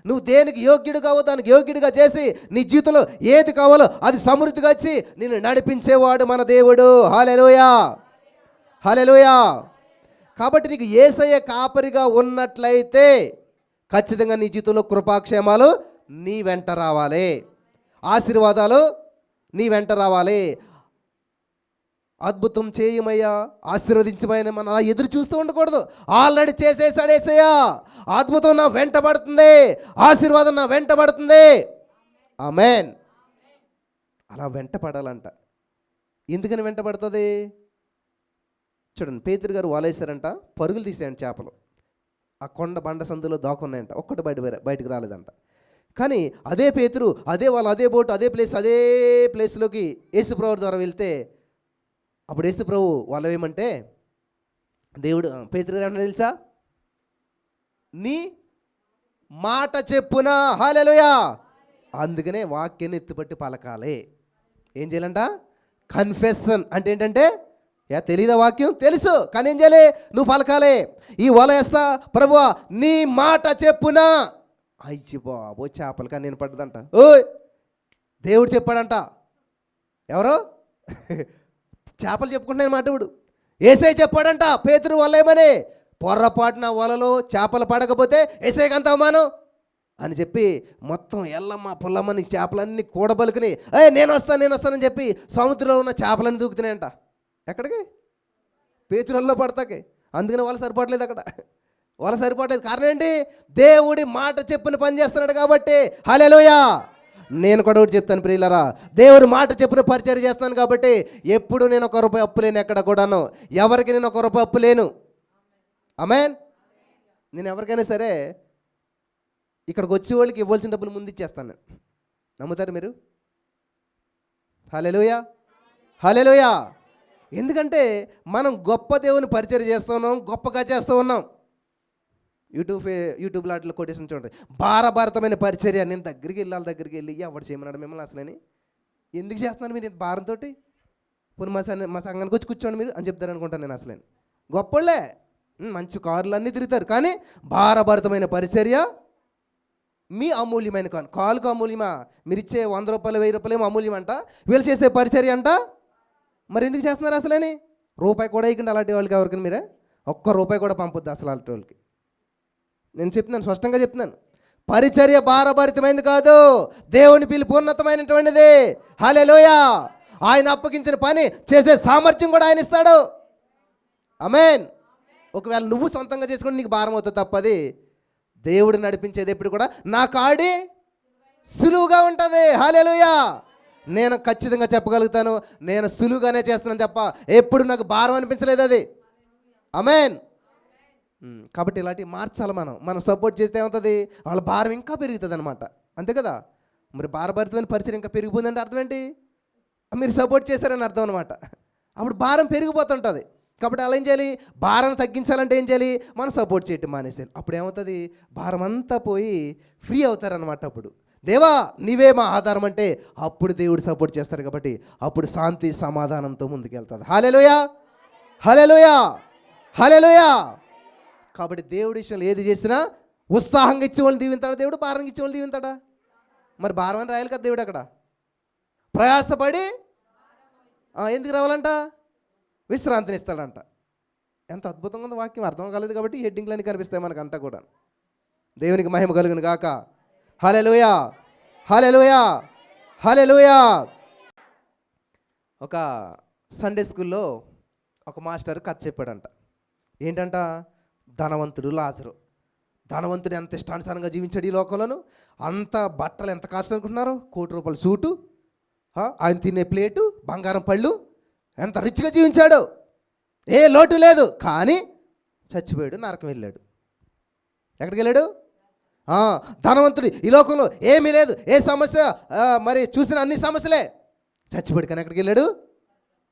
నువ్వు దేనికి యోగ్యుడు కావో దానికి యోగ్యుడిగా చేసి నీ జీవితంలో ఏది కావాలో అది సమృద్ధిగా ఇచ్చి నిన్ను నడిపించేవాడు మన దేవుడు. హల్లెలూయా! హల్లెలూయా! కాబట్టి నీకు యేసయ్య కాపరిగా ఉన్నట్లయితే ఖచ్చితంగా నీ జీవితంలో కృపాక్షేమాలు నీ వెంట రావాలి, ఆశీర్వాదాలు నీ వెంట రావాలి. అద్భుతం చేయమయ్యా, ఆశీర్వదించమని మనం అలా ఎదురు చూస్తూ ఉండకూడదు. ఆల్రెడీ చేసేసాడు యేసయ్య. అద్భుతం నా వెంట పడుతుంది, ఆశీర్వాదం నా వెంట పడుతుంది. ఆమేన్. అలా వెంట పడాలంట. ఎందుకని వెంట పడుతుంది? చూడండి, పేతురు గారు వాలేశారంట, పరుగులు తీసాయంట చేపలు. ఆ కొండ బండ సందులో దాక్కున్నాయంట, ఒక్కటి బయటకు రాలేదంట. కానీ అదే పేతురు, అదే వాళ్ళు, అదే బోటు, అదే ప్లేస్లోకి యేసుప్రభు ద్వారా వెళ్తే, అప్పుడు యేసుప్రభు వాళ్ళు ఏమంటే, దేవుడు పేతురు గారు ఏమన్నా తెలుసా? నీ మాట చెప్పునా. హల్లెలూయా! అందుకనే వాక్యాన్ని ఎత్తుపట్టి పలకాలి. ఏం చేయాలంట? కన్ఫెషన్ అంటే ఏంటంటే, తెలీదా వాక్యం? తెలుసు, కానీ ఏం చేయాలి? నువ్వు పలకాలి. ఈ వల వేస్తా ప్రభువా, నీ మాట చెప్పునా. అయ్యి బాబో, చేపలు కానీ నేను పడ్డదంట. ఓయ్, దేవుడు చెప్పాడంట. ఎవరో చేపలు చెప్పుకుంటున్నాయి మాట. ఇప్పుడు యేసయ్య చెప్పాడంట పేతురు వల ఏమని, పొర్రపాటున వలలో చేపలు పడకపోతే యేసయ్యకి అంత అవమానం అని చెప్పి మొత్తం ఎల్లమ్మ పుల్లమ్మని చేపలన్నీ కూడబలుకుని నేను వస్తానని చెప్పి సముద్రంలో ఉన్న చేపలన్నీ దూకుతున్నాయంట. ఎక్కడికి? పేతురుల్లో పడతాకి. అందుకని వాళ్ళ సరిపోవట్లేదు అక్కడ, వాళ్ళ సరిపోవట్లేదు. కారణం ఏంటి? దేవుడి మాట చెప్పుని పని చేస్తున్నాడు కాబట్టి. హల్లెలూయా! నేను కూడా ఒకటి చెప్తాను ప్రియులారా, దేవుడి మాట చెప్పున పరిచయం చేస్తాను కాబట్టి ఎప్పుడు నేను 1 రూపాయి అప్పు లేను, ఎక్కడ కూడాను ఎవరికి నేను 1 రూపాయి అప్పు లేను. ఆమేన్. నేను ఎవరికైనా సరే ఇక్కడికి వచ్చే వాళ్ళకి ఇవ్వాల్సిన డబ్బులు ముందు ఇచ్చేస్తాను. నమ్ముతారు మీరు? హల్లెలూయా! హల్లెలూయా! ఎందుకంటే మనం గొప్ప దేవుని పరిచయం చేస్తూ ఉన్నాం, గొప్పగా చేస్తూ ఉన్నాం. యూట్యూబ్లో వాటిలో కొట్టేసి చూడండి, భారభారతమైన పరిచర్య. నేను దగ్గరికి వెళ్ళి వాళ్ళ దగ్గరికి వెళ్ళి ఎవడు చేయమన్నాడు మిమ్మల్ని అసలని, ఎందుకు చేస్తున్నారు మీరు ఇంత భారంతో, పోనీ మా సంఘానికి వచ్చి కూర్చోండి మీరు అని చెప్తారు అనుకుంటాను నేను. అసలని గొప్పళ్ళే, మంచి కార్లు అన్నీ తిరుగుతారు, కానీ భారభారతమైన పరిచర్య మీ అమూల్యమైన కాలుకు అమూల్యమా? మీరు ఇచ్చే 100 రూపాయలు 1000 రూపాయలు ఏమో అమూల్యం అంట, వీళ్ళు చేసే పరిచర్య అంట. మరి ఎందుకు చేస్తున్నారు అసలని? రూపాయి కూడా ఇవ్వకండి అలాంటి వాళ్ళకి. ఎవరికి మీరే ఒక్క రూపాయి కూడా పంపొద్దు అసలు అలాంటి వాళ్ళకి. నేను చెప్తున్నాను, స్పష్టంగా చెప్తున్నాను, పరిచర్య భారభరితమైనది కాదు, దేవుని పిలుపు ఉన్నతమైనటువంటిది. హల్లెలూయా. ఆయన అప్పగించిన పని చేసే సామర్థ్యం కూడా ఆయన ఇస్తాడు. ఆమేన్. ఒకవేళ నువ్వు సొంతంగా చేసుకుంటే నీకు భారం అవుతుంది తప్పది. దేవుడు నడిపించేది ఎప్పుడు కూడా నా కాడి సులువుగా ఉంటుంది. హల్లెలూయా. నేను ఖచ్చితంగా చెప్పగలుగుతాను, నేను సులువుగానే చేస్తున్నాను తప్ప ఎప్పుడు నాకు భారం అనిపించలేదు అది. ఆమేన్. కాబట్టి ఇలాంటివి మార్చాలి. మనం సపోర్ట్ చేస్తే ఏమవుతుంది, వాళ్ళ భారం ఇంకా పెరుగుతుంది అనమాట. అంతే కదా. మరి భారభరితమైన పరిచయం ఇంకా పెరిగిపోయిందంటే అర్థం ఏంటి? మీరు సపోర్ట్ చేశారని అర్థం అనమాట. అప్పుడు భారం పెరిగిపోతుంటుంది. కాబట్టి అలా ఏం చేయాలి, భారం తగ్గించాలంటే ఏం చేయాలి, మనం సపోర్ట్ చేయటం మానేసేయాలి. అప్పుడు ఏమవుతుంది, భారం అంతా పోయి ఫ్రీ అవుతారనమాట. అప్పుడు దేవా నీవే మా ఆధారం అంటే అప్పుడు దేవుడు సపోర్ట్ చేస్తారు. కాబట్టి అప్పుడు శాంతి సమాధానంతో ముందుకెళ్తుంది. హల్లెలూయా, హల్లెలూయా, హల్లెలూయా. కాబట్టి దేవుడి విషయంలో ఏది చేసినా ఉత్సాహంగా ఇచ్చేవాళ్ళని దీవింతాడా దేవుడు, భారంగా ఇచ్చేవాళ్ళని దీవింతాడా? మరి భారం అని రాయాలి కదా దేవుడు అక్కడ. ప్రయాసపడి ఎందుకు రావాలంట, విశ్రాంతిని ఇస్తాడంట. ఎంత అద్భుతంగా ఉంది వాక్యం, అర్థం కాలేదు కాబట్టి హెడ్డింగ్లన్నీ కనిపిస్తాయి మనకంతా కూడా. దేవునికి మహిమ కలుగును గాక. హల్లెలూయా, హల్లెలూయా, హల్లెలూయా. ఒక సండే స్కూల్లో ఒక మాస్టర్ కథ చెప్పాడంట. ఏంటంట, ధనవంతుడు లాజరు. ధనవంతుడు ఎంత ఇష్టానుసారంగా జీవించాడు ఈ లోకంలోను. అంత బట్టలు ఎంత కాస్ట్ అనుకుంటున్నారు, 1 కోటి రూపాయల సూటు, ఆయన తినే ప్లేటు, బంగారం పళ్ళు, ఎంత రిచ్గా జీవించాడు, ఏ లోటు లేదు. కానీ చచ్చిపోయాడు, నరకం వెళ్ళాడు. ఎక్కడికి వెళ్ళాడు? ధనవంతుడు, ఈ లోకంలో ఏమీ లేదు, ఏ సమస్య, మరి చూసిన అన్ని సమస్యలే. చచ్చిపోయాడు, కానీ ఎక్కడికి వెళ్ళాడు?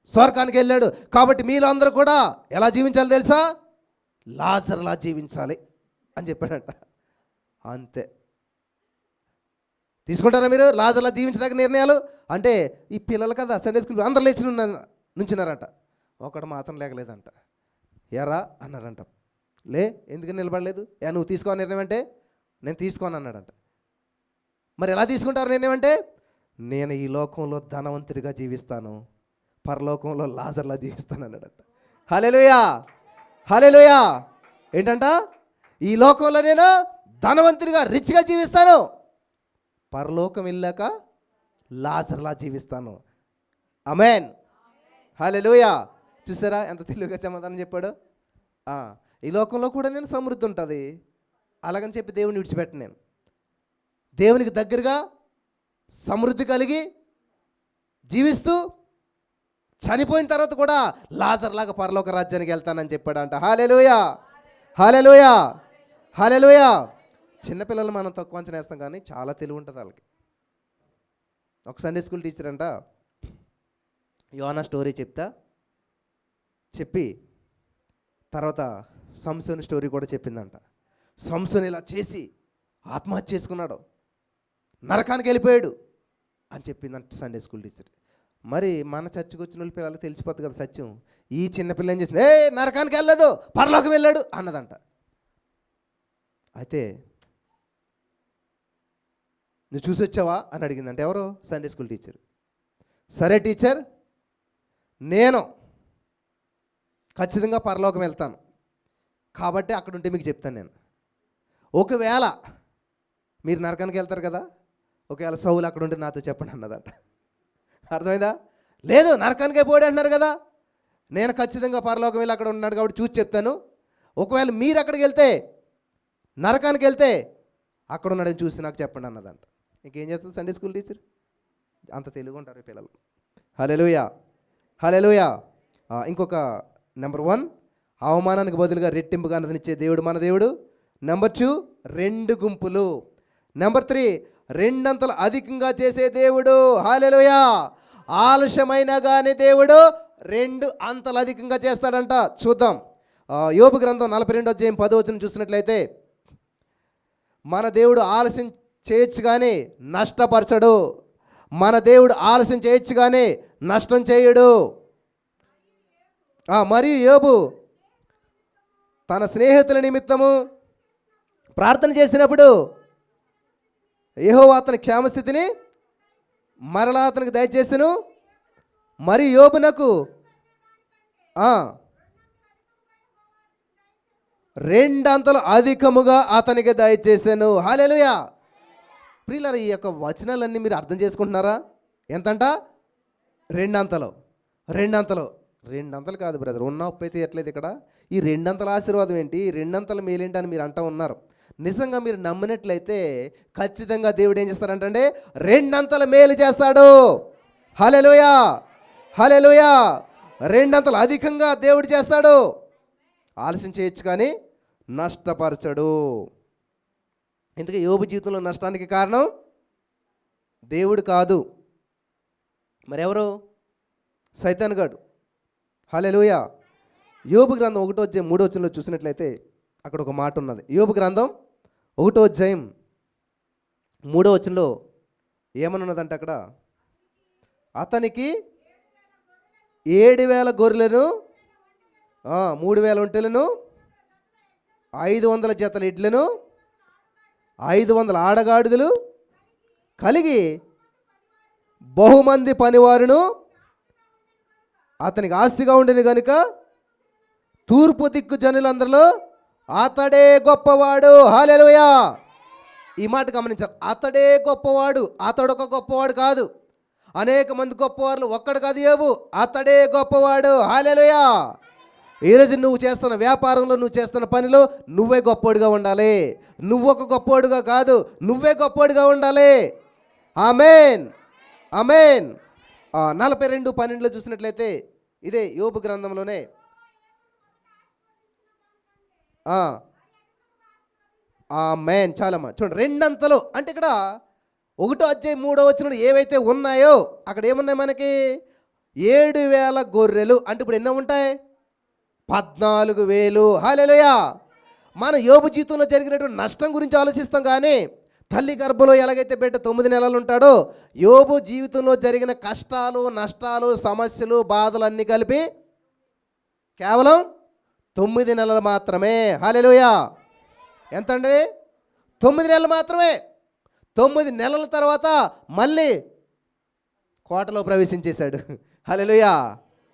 స్వర్గానికి వెళ్ళాడు. కాబట్టి మీలో అందరూ కూడా ఎలా జీవించాలి తెలుసా, లాజర్లా జీవించాలి అని చెప్పాడంట. అంతే. తీసుకుంటారా మీరు లాజర్లా జీవించడానికి నిర్ణయాలు? అంటే ఈ పిల్లలు కదా సండే స్కూల్ అందరు లేచి నుంచున్నారంట, ఒకడు మాత్రం లేకలేదంట. ఎరా అన్నారంట. లే, ఎందుకని నిలబడలేదు? నువ్వు తీసుకో నిర్ణయం అంటే నేను తీసుకోను అన్నాడంట. మరి ఎలా తీసుకుంటారు నిర్ణయం అంటే, నేను ఈ లోకంలో ధనవంతుడిగా జీవిస్తాను, పరలోకంలో లాజర్లా జీవిస్తాను అన్నాడంట. హల్లెలూయా, హల్లెలూయా. ఏంటంట, ఈ లోకంలో నేను ధనవంతుడిగా రిచ్గా జీవిస్తాను, పరలోకం వెళ్ళాక లాజర్లా జీవిస్తాను. ఆమేన్, హల్లెలూయా. చూసారా ఎంత తెలివిగా సమాధానం చెప్పాడు. ఈ లోకంలో కూడా నేను సమృద్ధి ఉంటుంది, అలాగని చెప్పి దేవుని విడిచిపెట్టను. నేను దేవునికి దగ్గరగా సమృద్ధి కలిగి జీవిస్తూ చనిపోయిన తర్వాత కూడా లాజర్లాగా పరలోక రాజ్యానికి వెళ్తానని చెప్పాడంట. హల్లెలూయా, హల్లెలూయా, హల్లెలూయా. చిన్నపిల్లలు మనం తక్కువ అంచనా వేస్తాం, కానీ చాలా తెలివి ఉంటుంది వాళ్ళకి. ఒక సండే స్కూల్ టీచర్ అంట యోనా స్టోరీ చెప్పి తర్వాత సంసోన్ స్టోరీ కూడా చెప్పిందంట. సంసోన్ ఇలా చేసి ఆత్మహత్య చేసుకున్నాడు, నరకానికి వెళ్ళిపోయాడు అని చెప్పిందంట సండే స్కూల్ టీచర్. మరి మన చర్చకు వచ్చిన వాళ్ళ పిల్లలు తెలిసిపోతుంది కదా సత్యం. ఈ చిన్నపిల్ల ఏం చేసింది, నరకానికి వెళ్ళలేదు, పరలోకం వెళ్ళాడు అన్నదంట. అయితే నువ్వు చూసి వచ్చావా అని అడిగిందంట. ఎవరు? Sunday school teacher. సరే టీచర్, నేను ఖచ్చితంగా పరలోకం వెళ్తాను, కాబట్టి అక్కడ ఉంటే మీకు చెప్తాను నేను. ఒకవేళ మీరు నరకానికి వెళ్తారు కదా, ఒకవేళ సౌలు అక్కడ ఉంటే నాతో చెప్పండి అన్నదంట. అర్థమైందా? లేదు, నరకానికే పోయాడు అంటున్నారు కదా, నేను ఖచ్చితంగా పరలోకం వెళ్ళి అక్కడ ఉన్నాడు కాబట్టి చూసి చెప్తాను. ఒకవేళ మీరు అక్కడికి వెళ్తే, నరకానికి వెళ్తే, అక్కడ ఉన్నాడని చూసి నాకు చెప్పండి అన్నదంట. ఇంకేం చేస్తుంది సండే స్కూల్ టీచర్? అంత తెలుగు ఉంటారు ఈ పిల్లలు. హల్లెలూయా, హల్లెలూయా. ఇంకొక నెంబర్ 1, అవమానానికి బదులుగా రెట్టింపుగా ఆనందనిచ్చే దేవుడు మన దేవుడు. నెంబర్ 2, 2 గుంపులు. నెంబర్ 3, 2 అంతలు అధికంగా చేసే దేవుడు. హల్లెలూయా. ఆలస్యమైనా కానీ దేవుడు 2 అంతలు అధికంగా చేస్తాడంట. చూద్దాం. యోబు గ్రంథం 42 అధ్యాయం 10 వచనం చూసినట్లయితే, మన దేవుడు ఆలస్యం చేయొచ్చు కానీ నష్టపరచడు. మన దేవుడు ఆలస్యం చేయొచ్చు కానీ నష్టం చేయడు. మరియు యోబు తన స్నేహితుల నిమిత్తము ప్రార్థన చేసినప్పుడు యెహోవా అతని క్షేమస్థితిని మరలా అతనికి దయచేసెను. మరియు యోబునకు రెండంతలు అధికముగా అతనికి దయచేసాను. హల్లెలూయా. ప్రియులారా, ఈ యొక్క వచనాలన్నీ మీరు అర్థం చేసుకుంటున్నారా? ఎంతంట? రెండంతలు. రెండంతలు కాదు బ్రదర్, ఉన్న ఉప్పు అయితే ఎట్లేదు ఇక్కడ. ఈ రెండంతల ఆశీర్వాదం ఏంటి, రెండంతల మేలేంటి అని మీరు అంటూ ఉన్నారు. నిజంగా మీరు నమ్మినట్లయితే ఖచ్చితంగా దేవుడు ఏం చేస్తాడంటే రెండంతల మేలు చేస్తాడు. హల్లెలూయా, హల్లెలూయా. రెండంతలు అధికంగా దేవుడు చేస్తాడు. ఆలస్యం చేయొచ్చు కానీ నష్టపరచడు. ఎందుకంటే యోబు జీవితంలో నష్టానికి కారణం దేవుడు కాదు, మరెవరు? సైతాన్ గాడు. హల్లెలూయా. యోబు గ్రంథం 1వ అధ్యాయం 3వ వచనంలో చూసినట్లయితే అక్కడ ఒక మాట ఉన్నది. యోబు గ్రంథం 1వ అధ్యాయం 3వ వచనంలో ఏమనున్నదంటే అక్కడ అతనికి 7,000 గొర్రెలను, 3,000 ఒంటెలను, 500 జతల ఎడ్లను, 500 ఆడగాడిదలు కలిగి బహుమంది పనివారును అతనికి ఆస్తిగా ఉండేది కనుక తూర్పు దిక్కు జనులందరిలో అతడే గొప్పవాడు. హల్లెలూయా. ఈ మాట గమనించాలి. అతడే గొప్పవాడు. అతడొక గొప్పవాడు కాదు, అనేక మంది గొప్పవాళ్ళు, ఒక్కడు కాదు యోబు. అతడే గొప్పవాడు. హల్లెలూయా. ఈరోజు నువ్వు చేస్తున్న వ్యాపారంలో, నువ్వు చేస్తున్న పనిలో నువ్వే గొప్పోడిగా ఉండాలి. నువ్వు ఒక గొప్పోడిగా కాదు, నువ్వే గొప్పోడిగా ఉండాలి. ఆమేన్, ఆమేన్. 42:12 చూసినట్లయితే ఇదే యోబు గ్రంథంలోనే ఆమేన్. చాలమ్మా చూడండి, రెండంతలు అంటే ఇక్కడ 1వ అధ్యాయం 3వ వచనంలో ఏవైతే ఉన్నాయో అక్కడ ఏమున్నాయి మనకి? 7,000 గొర్రెలు అంటే ఇప్పుడు ఎన్నో ఉంటాయి? 14,000. హల్లెలూయా. మన యోబు జీవితంలో జరిగినటువంటి నష్టం గురించి ఆలోచిస్తాం కానీ తల్లి గర్భంలో ఎలాగైతే బిడ్డ 9 నెలలు ఉంటాడో యోబు జీవితంలో జరిగిన కష్టాలు, నష్టాలు, సమస్యలు, బాధలు అన్నీ కలిపి కేవలం 9 నెలలు మాత్రమే. హల్లెలూయా. ఎంతండి? 9 నెలలు మాత్రమే. 9 నెలల తర్వాత మళ్ళీ కోటలో ప్రవేశించేశాడు. హల్లెలూయా.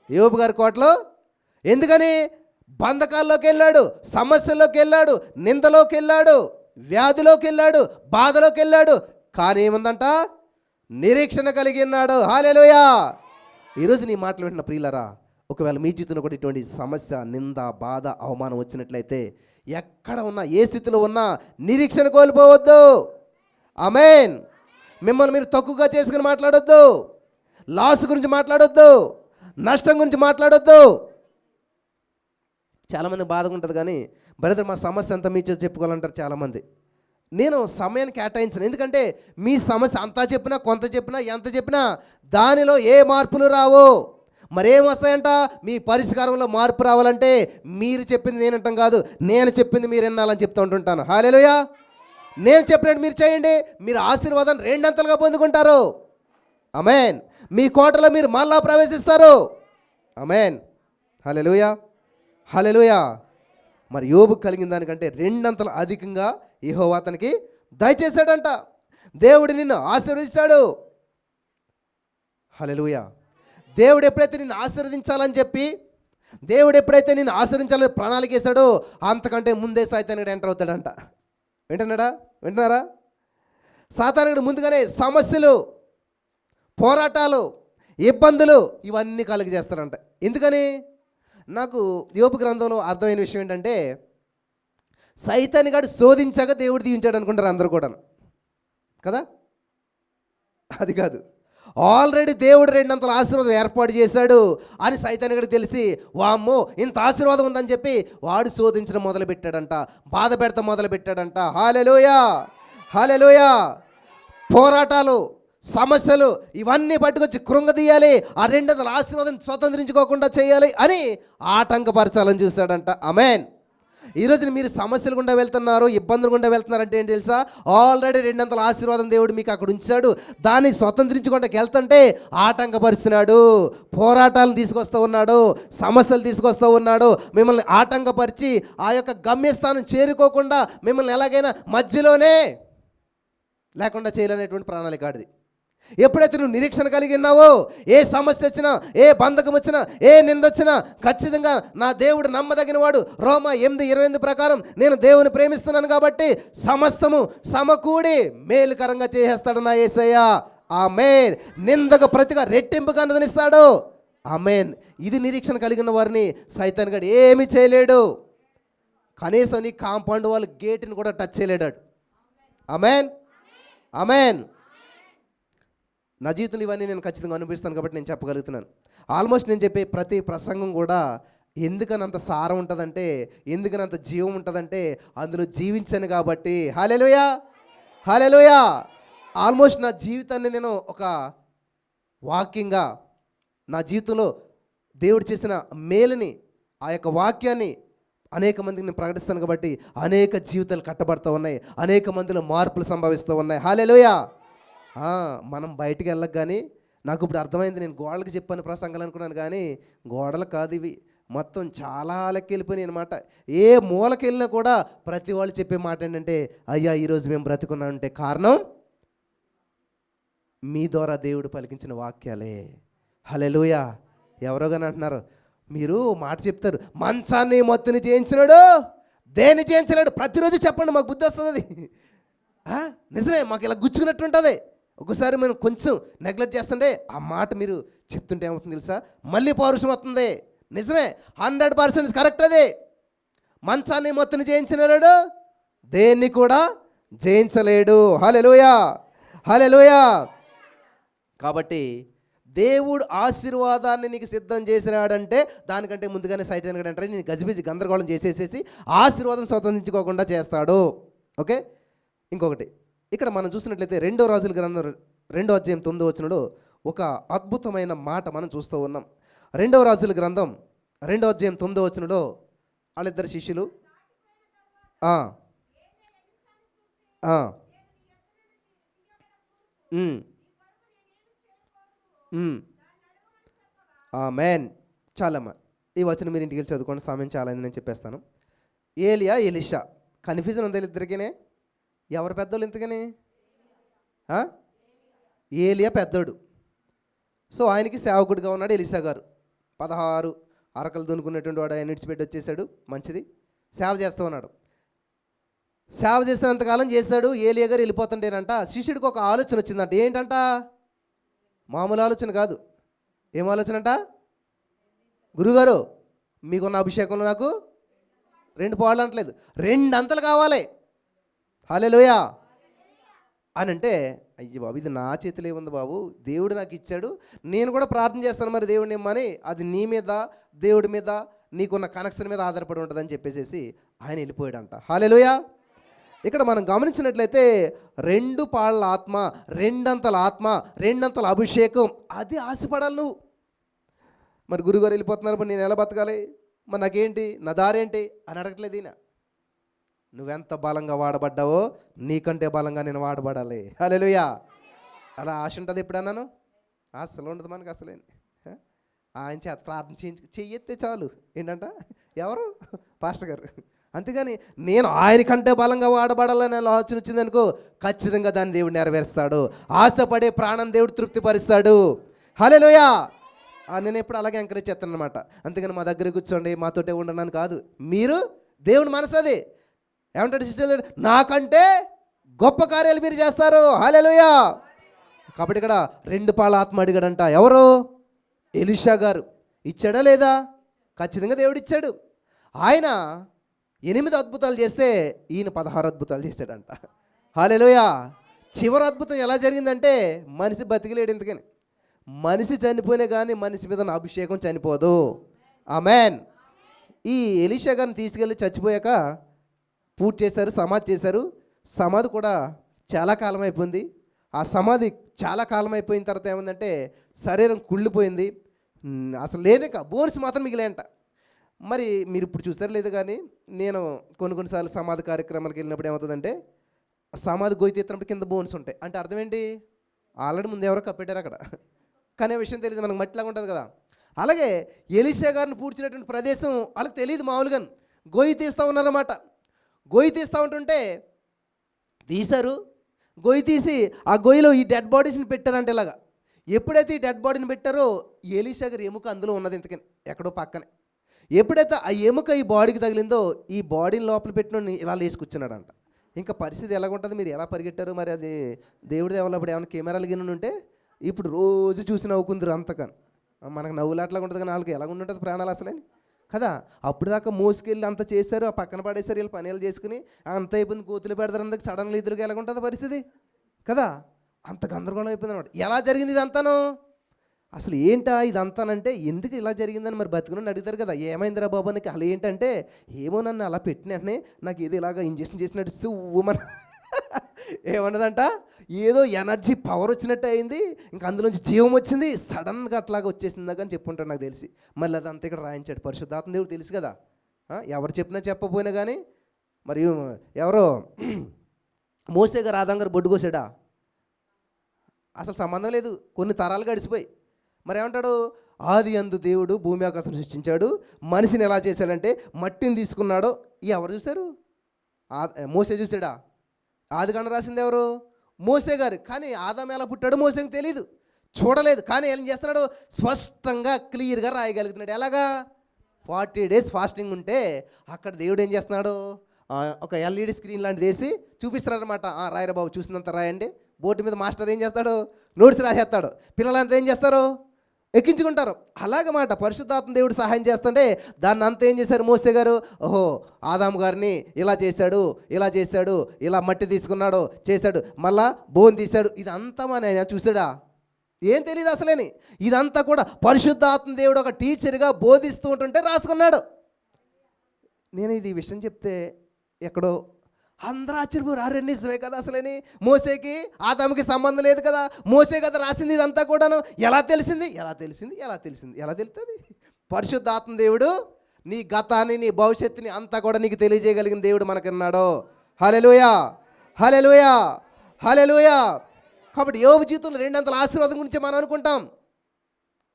యోబు గారి కోటలో. ఎందుకని? బంధకాల్లోకి వెళ్ళాడు, సమస్యల్లోకి వెళ్ళాడు, నిందలోకి వెళ్ళాడు, వ్యాధిలోకి వెళ్ళాడు, బాధలోకి వెళ్ళాడు. కానీ ఏముందంట? నిరీక్షణ కలిగి ఉన్నాడు. హల్లెలూయా. ఈరోజు నీ మాటలు వింటున్న ప్రియులరా, ఒకవేళ మీ జీవితంలో కూడా ఇటువంటి సమస్య, నింద, బాధ, అవమానం వచ్చినట్లయితే ఎక్కడ ఉన్నా, ఏ స్థితిలో ఉన్నా నిరీక్షణ కోల్పోవద్దు. ఆమేన్. మిమ్మల్ని మీరు తక్కువగా చేసుకుని మాట్లాడొద్దు, లాస్ గురించి మాట్లాడొద్దు, నష్టం గురించి మాట్లాడొద్దు. చాలామంది బాధగా ఉంటుంది కానీ బ్రదర్ మా సమస్య అంతా మీ చేసి చెప్పుకోవాలంటారు చాలామంది. నేను సమయాన్ని కేటాయించను. ఎందుకంటే మీ సమస్య అంతా చెప్పినా, కొంత చెప్పినా, ఎంత చెప్పినా దానిలో ఏ మార్పులు రావు. మరేం వస్తాయంట? మీ పరిష్కారంలో మార్పు రావాలంటే మీరు చెప్పింది నేనంటాం కాదు, నేను చెప్పింది మీరు వినాలని చెప్తూ ఉంటుంటాను. హల్లెలూయా. నేను చెప్పినట్టు మీరు చేయండి, మీరు ఆశీర్వాదం రెండంతలుగా పొందుకుంటారు. ఆమేన్. మీ కోటలో మీరు మళ్ళా ప్రవేశిస్తారు. ఆమేన్. హల్లెలూయా, హల్లెలూయా. మరి యోబు కలిగిన దానికంటే రెండంతలు అధికంగా యెహోవా అతనికి దయచేశాడంట. దేవుడు నిన్ను ఆశీర్వదిస్తాడు. హల్లెలూయా. దేవుడు ఎప్పుడైతే నిన్ను ఆశీర్వదించాలని చెప్పి, దేవుడు ఎప్పుడైతే నిన్ను ఆశీర్వదించాలని ప్రణాళిక వేశాడో అంతకంటే ముందే సైతానుడు ఎంటర్ అవుతాడంట. వింటున్నారా? సాతానుడు ముందుగానే సమస్యలు, పోరాటాలు, ఇబ్బందులు ఇవన్నీ కలుగజేస్తారంట. ఎందుకని? నాకు యోబు గ్రంథంలో అర్థమైన విషయం ఏంటంటే సైతాను గాడు శోధించగా దేవుడు దీవించాడు అనుకుంటారు అందరూ కూడా కదా. అది కాదు, ఆల్రెడీ దేవుడు రెండంతల ఆశీర్వాదం ఏర్పాటు చేశాడు అని సైతాను గాడికి తెలిసి వామ్మో ఇంత ఆశీర్వాదం ఉందని చెప్పి వాడు శోధించడం మొదలుపెట్టాడంట, బాధ పెడతా మొదలుపెట్టాడంట. హల్లెలూయా, హల్లెలూయా. పోరాటాలు, సమస్యలు ఇవన్నీ పట్టుకొచ్చి కృంగదీయాలి, ఆ రెండంతల ఆశీర్వాదం స్వతంత్రించుకోకుండా చేయాలి అని ఆటంకపరచాలని చూశాడంట. ఆమేన్. ఈరోజు మీరు సమస్యలు గుండా వెళ్తున్నారు, ఇబ్బందులు గుండా వెళ్తున్నారంటే ఏంటి తెలుసా? ఆల్రెడీ 200 ఆశీర్వాదం దేవుడు మీకు అక్కడ ఉంచాడు. దాన్ని స్వతంత్రించుకుంటూ వెళ్తుంటే ఆటంకపరుస్తున్నాడు, పోరాటాలను తీసుకొస్తూ ఉన్నాడు, సమస్యలు తీసుకొస్తూ ఉన్నాడు. మిమ్మల్ని ఆటంకపరిచి ఆ యొక్క గమ్యస్థానం చేరుకోకుండా మిమ్మల్ని ఎలాగైనా మధ్యలోనే లేకుండా చేయాలనేటువంటి ప్రణాళిక ఆడిది. ఎప్పుడైతే నువ్వు నిరీక్షణ కలిగి ఉన్నావో, ఏ సమస్య వచ్చినా, ఏ బంధకం వచ్చినా, ఏ నింద వచ్చినా, ఖచ్చితంగా నా దేవుడు నమ్మదగిన వాడు. రోమా 8:28 ప్రకారం నేను దేవుని ప్రేమిస్తున్నాను కాబట్టి సమస్తము సమకూడి మేలుకరంగా చేసేస్తాడు నా యేసయ్య. ఆమేన్. నిందకు ప్రతిగా రెట్టింపుగా అనుదనిస్తాడు. ఆమేన్. ఇది నిరీక్షణ కలిగిన వారిని సైతాన్ గడు ఏమీ చేయలేడు. కనీసం నీ కాంపౌండ్ వాళ్ళ గేటుని కూడా టచ్ చేయలేడాడు. ఆమేన్, ఆమేన్. నా జీవితంలో ఇవన్నీ నేను ఖచ్చితంగా అనుభవిస్తాను కాబట్టి నేను చెప్పగలుగుతున్నాను. ఆల్మోస్ట్ నేను చెప్పే ప్రతి ప్రసంగం కూడా ఎందుకనంత సారం ఉంటుందంటే, ఎందుకనంత జీవం ఉంటుందంటే అందులో జీవించాను కాబట్టి. హల్లెలూయా, హల్లెలూయా. ఆల్మోస్ట్ నా జీవితాన్ని నేను ఒక వాక్యంగా, నా జీవితంలో దేవుడు చేసిన మేలుని, ఆ యొక్క వాక్యాన్ని అనేక మందికి నేను ప్రకటిస్తాను కాబట్టి అనేక జీవితాలు కట్టబడుతూ ఉన్నాయి, అనేక మందిలో మార్పులు సంభవిస్తూ ఉన్నాయి. హల్లెలూయా. మనం బయటికి వెళ్ళక కానీ, నాకు ఇప్పుడు అర్థమైంది, నేను గోడలకు చెప్పాను ప్రసంగాలు అనుకున్నాను కానీ గోడలు కాదు ఇవి, మొత్తం చాలా లెక్క వెళ్ళిపోయినాయి అనమాట. ఏ మూలకి వెళ్ళినా కూడా ప్రతి వాళ్ళు చెప్పే మాట ఏంటంటే, అయ్యా ఈరోజు మేము బ్రతుకున్నామంటే కారణం మీ ద్వారా దేవుడు పలికించిన వాక్యాలే. హల్లెలూయా. ఎవరో కానీ అంటున్నారు, మీరు మాట చెప్తారు, మంచాన్ని మొత్తుని చేయించినాడు, దేన్ని చేయించలేడు. ప్రతిరోజు చెప్పండి, మాకు బుద్ధి వస్తుంది. నిజమే, మాకు ఇలా గుచ్చుకున్నట్టు ఉంటుంది. ఒకసారి మనం కొంచెం నెగ్లెక్ట్ చేస్తుంటే ఆ మాట మీరు చెప్తుంటే ఏమవుతుంది తెలుసా? మళ్ళీ పౌరుషం వస్తుంది. నిజమే, 100% కరెక్ట్. అది మంచాన్ని మొత్తం జయించినాడు, దేన్ని కూడా జయించలేడు. హల్లెలూయా, హల్లెలూయా. కాబట్టి దేవుడు ఆశీర్వాదాన్ని నీకు సిద్ధం చేసినాడంటే దానికంటే ముందుగానే సైతాన్ అంటే నేను గజిబిజి గందరగోళం చేసేసేసి ఆశీర్వాదం స్వతంత్రించుకోకుండా చేస్తాడు. ఓకే. ఇంకొకటి ఇక్కడ మనం చూసినట్లయితే 2 రాజుల గ్రంథం 2వ అధ్యాయం 9వ వచనంలో ఒక అద్భుతమైన మాట మనం చూస్తూ ఉన్నాం. 2వ రాజుల గ్రంథం 2వ అధ్యాయం 9వ వచనంలో వాళ్ళిద్దరు శిష్యులు ఆమేన్. చాలమ్మా, ఈ వచనం మీరు ఇంటికి వెళ్ళి చదువుకోండి, సమయం చాలా అయింది, నేను చెప్పేస్తాను. ఏలియా, ఎలీషా, కన్ఫ్యూజన్ ఉంది ఇద్దరికీనే. ఎవరు పెద్దోళ్ళు ఇంతకని? ఏలియా పెద్దోడు. సో ఆయనకి సేవకుడిగా ఉన్నాడు ఎలీషా గారు. 16 అరకలు దున్నుకునేటువంటి వాడు, ఆయన ఇడిచిపెట్టి వచ్చేసాడు. మంచిది, సేవ చేస్తూ ఉన్నాడు. సేవ చేసినంతకాలం చేశాడు. ఏలియా గారు వెళ్ళిపోతుంటేనంట శిష్యుడికి ఒక ఆలోచన వచ్చిందంట. ఏంటంట? మామూలు ఆలోచన కాదు. ఏం ఆలోచన అంట? గురుగారు, మీకున్న అభిషేకంలో నాకు 2 పాళ్ళు అంటలేదు, 2 అంతలు కావాలి. హల్లెలూయా అని అంటే, అయ్యి బాబు, ఇది నా చేతిలో ఏముంది బాబు, దేవుడు నాకు ఇచ్చాడు, నేను కూడా ప్రార్థన చేస్తాను, మరి దేవుడిని ఇమ్మని. అది నీ మీద, దేవుడి మీద, నీకున్న కనెక్షన్ మీద ఆధారపడి ఉంటుందని చెప్పేసి ఆయన వెళ్ళిపోయాడంట. హల్లెలూయా. ఇక్కడ మనం గమనించినట్లయితే 2 పాళ్ళ ఆత్మ, 2 అంతల ఆత్మ, 2 అంతల అభిషేకం, అది ఆశపడాలి నువ్వు. మరి గురుగారు వెళ్ళిపోతున్నారు, మరి నేను ఎలా బతకాలి, మరి నాకేంటి, నా దారేంటి అని అడగట్లేదు ఈయన. నువ్వెంత బలంగా వాడబడ్డావో నీకంటే బలంగా నేను వాడబడాలి. హల్లెలూయా. అలా ఆశ ఉంటుంది ఎప్పుడన్నాను? అసలు ఉండదు మనకు అసలే. ఆయన చేత ప్రార్థన చెయ్యెత్తే చాలు. ఏంటంట? ఎవరు? పాస్టర్ గారు. అంతేగాని నేను ఆయనకంటే బలంగా వాడబడాలని ఆలోచన వచ్చిందనుకో, ఖచ్చితంగా దాన్ని దేవుడు నెరవేరుస్తాడు. ఆశపడే ప్రాణం దేవుడు తృప్తిపరుస్తాడు. హల్లెలూయా. నేను ఎప్పుడు అలాగే ఎంకరేజ్ చేస్తాను అనమాట. అంతేగాని మా దగ్గర కూర్చోండి, మాతోటే ఉండనని కాదు. మీరు దేవుని మనసు అది. ఏమంటాడు శిష్యులు? నాకంటే గొప్ప కార్యాలు మీరు చేస్తారు. హల్లెలూయా. కాబట్టి ఇక్కడ 2 పాళ్ళ ఆత్మ అడిగాడంట. ఎవరు? ఎలీషా గారు. ఇచ్చాడా లేదా? ఖచ్చితంగా దేవుడు ఇచ్చాడు. ఆయన 8 అద్భుతాలు చేస్తే ఈయన 16 అద్భుతాలు చేశాడంట. హల్లెలూయా. చివరి అద్భుతం ఎలా జరిగిందంటే, మనిషి బతికిలేడు. ఎందుకని? మనిషి చనిపోయినా కానీ మనిషి మీద నా అభిషేకం చనిపోదు. ఆమేన్. ఈ ఎలీషా గారిని తీసుకెళ్ళి చచ్చిపోయాక పూర్తి చేశారు, సమాధి చేశారు. సమాధి కూడా చాలా కాలం అయిపోయింది. ఆ సమాధి చాలా కాలం అయిపోయిన తర్వాత ఏమైందంటే శరీరం కుళ్ళిపోయింది, అసలు లేదేక బోన్స్ మాత్రం మిగిలేంట. మరి మీరు ఇప్పుడు చూస్తారు లేదు కానీ నేను కొన్నిసార్లు సమాధి కార్యక్రమాలకు వెళ్ళినప్పుడు ఏమవుతుందంటే సమాధి గొయ్యి తీస్తున్నప్పుడు కింద బోన్స్ ఉంటాయి. అంటే అర్థం ఏంటి? ఆల్రెడీ ముందు ఎవరో కప్పెట్టారు అక్కడ, కానీ ఆ విషయం తెలియదు, మనకు మట్టిలాగా ఉంటుంది కదా. అలాగే ఎలీషా గారిని పూడ్చినటువంటి ప్రదేశం వాళ్ళకి తెలియదు, మామూలుగా గొయ్యి తీస్తూ ఉన్నారన్నమాట. గొయ్యి తీస్తూ ఉంటుంటే తీశారు, గొయ్యి తీసి ఆ గొయ్యిలో ఈ డెడ్ బాడీస్ని పెట్టారంటే ఇలాగా. ఎప్పుడైతే ఈ డెడ్ బాడీని పెట్టారో ఎలీషా గారి ఎముక అందులో ఉన్నది, ఇంతకని ఎక్కడో పక్కనే. ఎప్పుడైతే ఆ ఎముక ఈ బాడీకి తగిలిందో ఈ బాడీని లోపల పెట్టిన ఇలా లేచి కూర్చున్నాడంట. ఇంకా పరిస్థితి ఎలాగుంటుంది, మీరు ఎలా పరిగెట్టారు మరి? అది దేవుడి దేవాలప్పుడు ఏమైనా కెమెరాలు గిన్నె ఉంటే ఇప్పుడు రోజు చూసి నవ్వుకుందరు అంతకని. మనకు నవ్వులాట్లాగా ఉంటుంది కానీ వాళ్ళకి ఎలాగ ఉంటుంది ప్రాణాలు అసలేని కదా. అప్పుడు దాకా మోసుకెళ్ళి అంత చేశారు, ఆ పక్కన పడేసారు, వీళ్ళు పనులు చేసుకుని అంత అయిపోయింది, కోతులు పెడతారు, అందుకు సడన్గా ఎదురుగా ఎలాగుంటుంది పరిస్థితి కదా. అంత గందరగోళం అయిపోయింది అనమాట. ఎలా జరిగింది ఇదంతాను? అసలు ఏంటా ఇదంతానంటే ఎందుకు ఇలా జరిగిందని మరి బతుకుని అడుగుతారు కదా, ఏమైందిరా బాబు నీకు? అలా ఏంటంటే ఏమో నన్ను అలా పెట్టిన వెంటనే నాకు ఏదో ఇలాగ ఇంజక్షన్ చేసినట్టు సువ్వమన ఏమన్నదంట, ఏదో ఎనర్జీ పవర్ వచ్చినట్టు అయింది, ఇంకా అందులోంచి జీవం వచ్చింది, సడన్గా అట్లాగా వచ్చేసిందా అని చెప్పుంటాడు నాకు తెలిసి. మళ్ళీ అదంతా ఇక్కడ రాయించాడు పరిశుద్ధాత్మ దేవుడు, తెలుసు కదా. ఎవరు చెప్పినా చెప్పపోయినా కానీ మరి ఎవరో మోసే గారు ఆదాం గారు బొడ్డు కోసాడా? అసలు సంబంధం లేదు, కొన్ని తరాలు గడిచిపోయి. మరి ఏమంటాడు, ఆది యందు దేవుడు భూమి ఆకాశం సృష్టించాడు, మనిషిని ఎలా చేశాడంటే మట్టిని తీసుకున్నాడు. ఎవరు చూశారు? మోసే చూశాడా? ఆదికాండం రాసింది ఎవరు? మోసే గారు. కానీ ఆదాం ఎలా పుట్టాడు మోసేకి తెలీదు, చూడలేదు. కానీ ఏం చేస్తున్నాడు, స్పష్టంగా క్లియర్గా రాయగలుగుతున్నాడు. ఎలాగా? 40 days ఫాస్టింగ్ ఉంటే అక్కడ దేవుడు ఏం చేస్తున్నాడు, ఒక LED స్క్రీన్ లాంటిది వేసి చూపిస్తున్నారనమాట. రాయరా బాబు, చూసినంత రాయండి. బోర్డు మీద మాస్టర్ ఏం చేస్తాడు, నోట్స్ రాసేస్తాడు, పిల్లలంతా ఏం చేస్తారు, ఎక్కించుకుంటారు. అలాగమాట పరిశుద్ధాత్మ దేవుడు సహాయం చేస్తుంటే దాన్ని అంతా ఏం చేశారు మోసే గారు, ఓహో ఆదాము గారిని ఇలా చేశాడు, ఇలా చేశాడు, ఇలా మట్టి తీసుకున్నాడు, చేశాడు, మళ్ళా బోన్ తీశాడు. ఇదంతా మన చూసాడా? ఏం తెలియదు అసలేని. ఇదంతా కూడా పరిశుద్ధాత్మ దేవుడు ఒక టీచర్గా బోధిస్తూ ఉంటుంటే రాసుకున్నాడు. నేను ఇది విషయం చెప్తే ఎక్కడో అందరూ ఆశ్చర్యపోరు, అరే నిజమే కదా అసలేని, మోసేకి ఆదాముకి సంబంధం లేదు కదా, మోసే కదా రాసింది ఇదంతా కూడాను. ఎలా తెలిసింది? ఎలా తెలిసింది? ఎలా తెలిసింది? ఎలా తెలుస్తుంది? పరిశుద్ధాత్మ దేవుడు నీ గతాన్ని, నీ భవిష్యత్తుని అంతా కూడా నీకు తెలియజేయగలిగిన దేవుడు మనకున్నాడు. హల్లెలూయా, హల్లెలూయా, హల్లెలూయా. కాబట్టి యోబు జీవితంలో 2 ఆశీర్వాదం గురించి మనం అనుకుంటాం,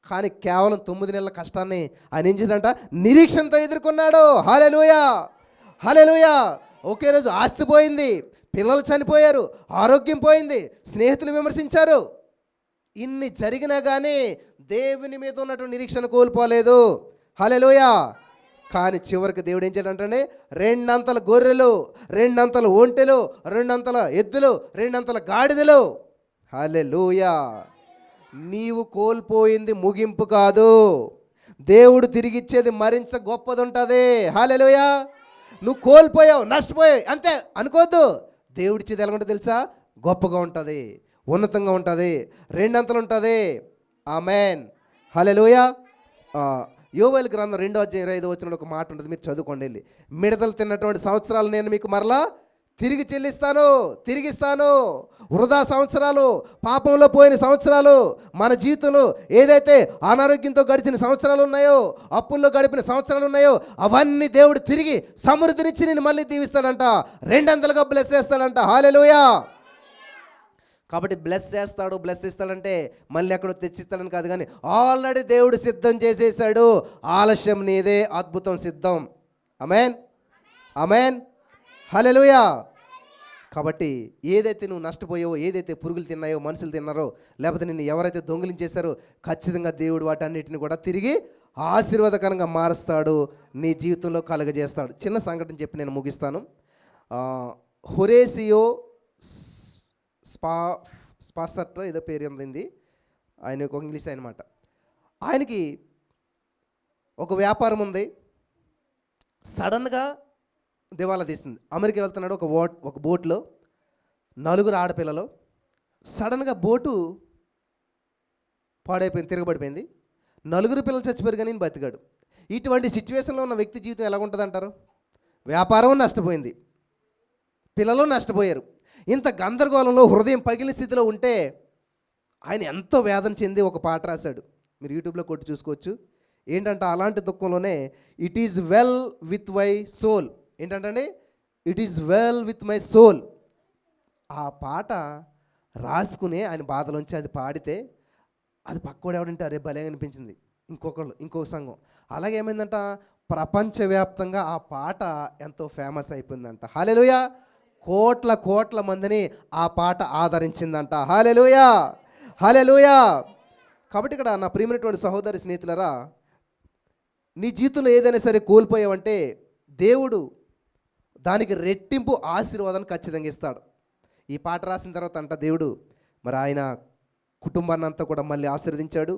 కానీ కేవలం 9 నెలల కష్టాన్ని ఆయన ఏం చేశాడంట, నిరీక్షణతో ఎదుర్కొన్నాడు. హల్లెలూయా, హల్లెలూయా. ఒకే రోజు ఆస్తి పోయింది, పిల్లలు చనిపోయారు, ఆరోగ్యం పోయింది, స్నేహితులు విమర్శించారు. ఇన్ని జరిగినా కానీ దేవుని మీద ఉన్నటువంటి నిరీక్షణ కోల్పోలేదు. హల్లెలూయా. కానీ చివరికి దేవుడు ఏం చేయాలంటే 2 గొర్రెలు, 2 ఒంటెలు, 2 ఎద్దులు, 2 గాడిదలు. హల్లెలూయా. నీవు కోల్పోయింది ముగింపు కాదు, దేవుడు తిరిగిచ్చేది మరింత గొప్పది ఉంటుంది. హల్లెలూయా. నువ్వు కోల్పోయావు, నష్టపోయావు అంతే అనుకోవద్దు. దేవుడిచ్చేది ఎలా ఉంటుంది తెలుసా? గొప్పగా ఉంటుంది, ఉన్నతంగా ఉంటుంది, 2 ఉంటుంది. ఆమేన్, హల్లెలూయా. యోవేలు గ్రంథం 2:25 ఒక మాట ఉంటుంది, మీరు చదువుకోండి వెళ్ళి. మిడతలు తిన్నటువంటి సంవత్సరాలు నేను మీకు మరలా తిరిగి చెల్లిస్తాను, తిరిగిస్తాను. వృధా సంవత్సరాలు, పాపంలో పోయిన సంవత్సరాలు, మన జీవితంలో ఏదైతే అనారోగ్యంతో గడిచిన సంవత్సరాలు ఉన్నాయో, అప్పుల్లో గడిపిన సంవత్సరాలు ఉన్నాయో, అవన్నీ దేవుడు తిరిగి సమృద్ధినిచ్చి నేను మళ్ళీ దీవిస్తాడంట, 200గా బ్లెస్ చేస్తాడంట. హల్లెలూయా. కాబట్టి బ్లెస్ చేస్తాడు, బ్లెస్ ఇస్తాడంటే మళ్ళీ ఎక్కడో తెచ్చిస్తాడని కాదు, కానీ ఆల్రెడీ దేవుడు సిద్ధం చేసేసాడు. ఆలస్యం నీదే, అద్భుతం సిద్ధం. ఆమేన్, ఆమేన్, హల్లెలూయా. కాబట్టి ఏదైతే నువ్వు నష్టపోయావో, ఏదైతే పురుగులు తిన్నాయో, మనుషులు తిన్నారో, లేకపోతే నిన్ను ఎవరైతే దొంగిలించేశారో, ఖచ్చితంగా దేవుడు వాటన్నిటిని కూడా తిరిగి ఆశీర్వాదకరంగా మారుస్తాడు, నీ జీవితంలో కలుగజేస్తాడు. చిన్న సంఘటన చెప్పి నేను ముగిస్తాను. హొరేసియో స్పాసర్ట్ ఏదో పేరు ఉంది, ఆయన ఒక ఇంగ్లీష్ అనమాట. ఆయనకి ఒక వ్యాపారం ఉంది, సడన్గా దివాలా తీసింది. అమెరికా వెళ్తున్నాడు ఒక బోట్లో, 4 ఆడపిల్లలు. సడన్గా బోటు పాడైపోయింది, తిరగబడిపోయింది. 4 పిల్లలు చచ్చిపోయారు కానీ బతికాడు. ఇటువంటి సిచ్యువేషన్లో ఉన్న వ్యక్తి జీవితం ఎలా ఉంటుంది అంటారు? వ్యాపారం నష్టపోయింది, పిల్లలు నష్టపోయారు. ఇంత గందరగోళంలో హృదయం పగిలిన స్థితిలో ఉంటే ఆయన ఎంతో వేదన చెంది ఒక పాట రాశాడు. మీరు యూట్యూబ్లో కొట్టి చూసుకోవచ్చు. ఏంటంటే అలాంటి దుఃఖంలోనే it is well with my soul. ఏంటంటే it is well with my soul. ఆ పాట రాసుకుని ఆయన బాధలోంచి అది పాడితే అది పక్కోడు ఎవడంటే అరే భలే అనిపించింది ఇంకో సంఘం. అలాగే ఏమైందంట, ప్రపంచవ్యాప్తంగా ఆ పాట ఎంతో ఫేమస్ అయిపోయిందంట. హల్లెలూయా. కోట్ల మందిని ఆ పాట ఆదరించిందంట. హల్లెలూయా, హల్లెలూయా. కాబట్టి ఇక్కడ నా ప్రియమైనటువంటి సహోదరి స్నేహితులరా, నీ జీవితంలో ఏదైనా సరే కోల్పోయావంటే దేవుడు దానికి రెట్టింపు ఆశీర్వాదాన్ని ఖచ్చితంగా ఇస్తాడు. ఈ పాట రాసిన తర్వాత అంట దేవుడు మరి ఆయన కుటుంబాన్ని అంతా కూడా మళ్ళీ ఆశీర్వదించాడు.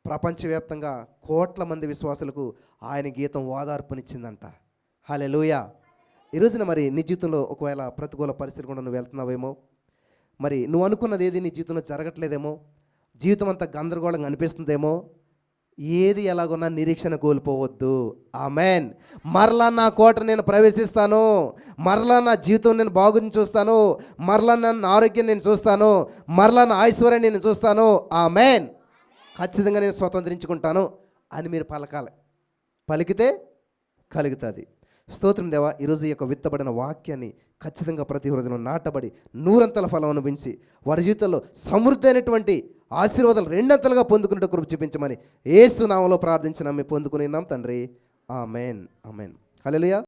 ప్రపంచవ్యాప్తంగా కోట్ల మంది విశ్వాసులకు ఆయన గీతం ఓదార్పునిచ్చిందంట. హల్లెలూయా. ఈరోజున మరి నీ జీవితంలో ఒకవేళ ప్రతికూల పరిస్థితులు కూడా నువ్వు వెళ్తున్నావేమో, మరి నువ్వు అనుకున్నది ఏది నీ జీవితంలో జరగట్లేదేమో, జీవితం అంతా గందరగోళంగా అనిపిస్తుందేమో, ఏది ఎలాగున్నా నిరీక్షణ కోల్పోవద్దు. ఆమెన్. మరలా నా కోట నేను ప్రవేశిస్తాను, మరలా నా జీవితం నేను బాగుని చూస్తాను, మరలా నా ఆరోగ్యం నేను చూస్తాను, మరలా నా ఐశ్వర్యం నేను చూస్తాను. ఆమెన్. ఖచ్చితంగా నేను స్వతంత్రించుకుంటాను అని మీరు పలకాలి. పలికితే కలుగుతుంది. స్తోత్రం దేవా. ఈరోజు ఈ యొక్క విత్తబడిన వాక్యాన్ని ఖచ్చితంగా ప్రతి హృదయంలో నాటబడి నూరంతల ఫలం అనుభవించి వారి జీవితంలో సమృద్ధి అయినటువంటి ఆశీర్వాదాలు రెండంతలుగా పొందుకున్నట్టు కృప చూపించమని యేసు నామములో ప్రార్థించి నమ్మి పొందుకుని ఉన్నాం తండ్రి. Amen, amen. హల్లెలూయా.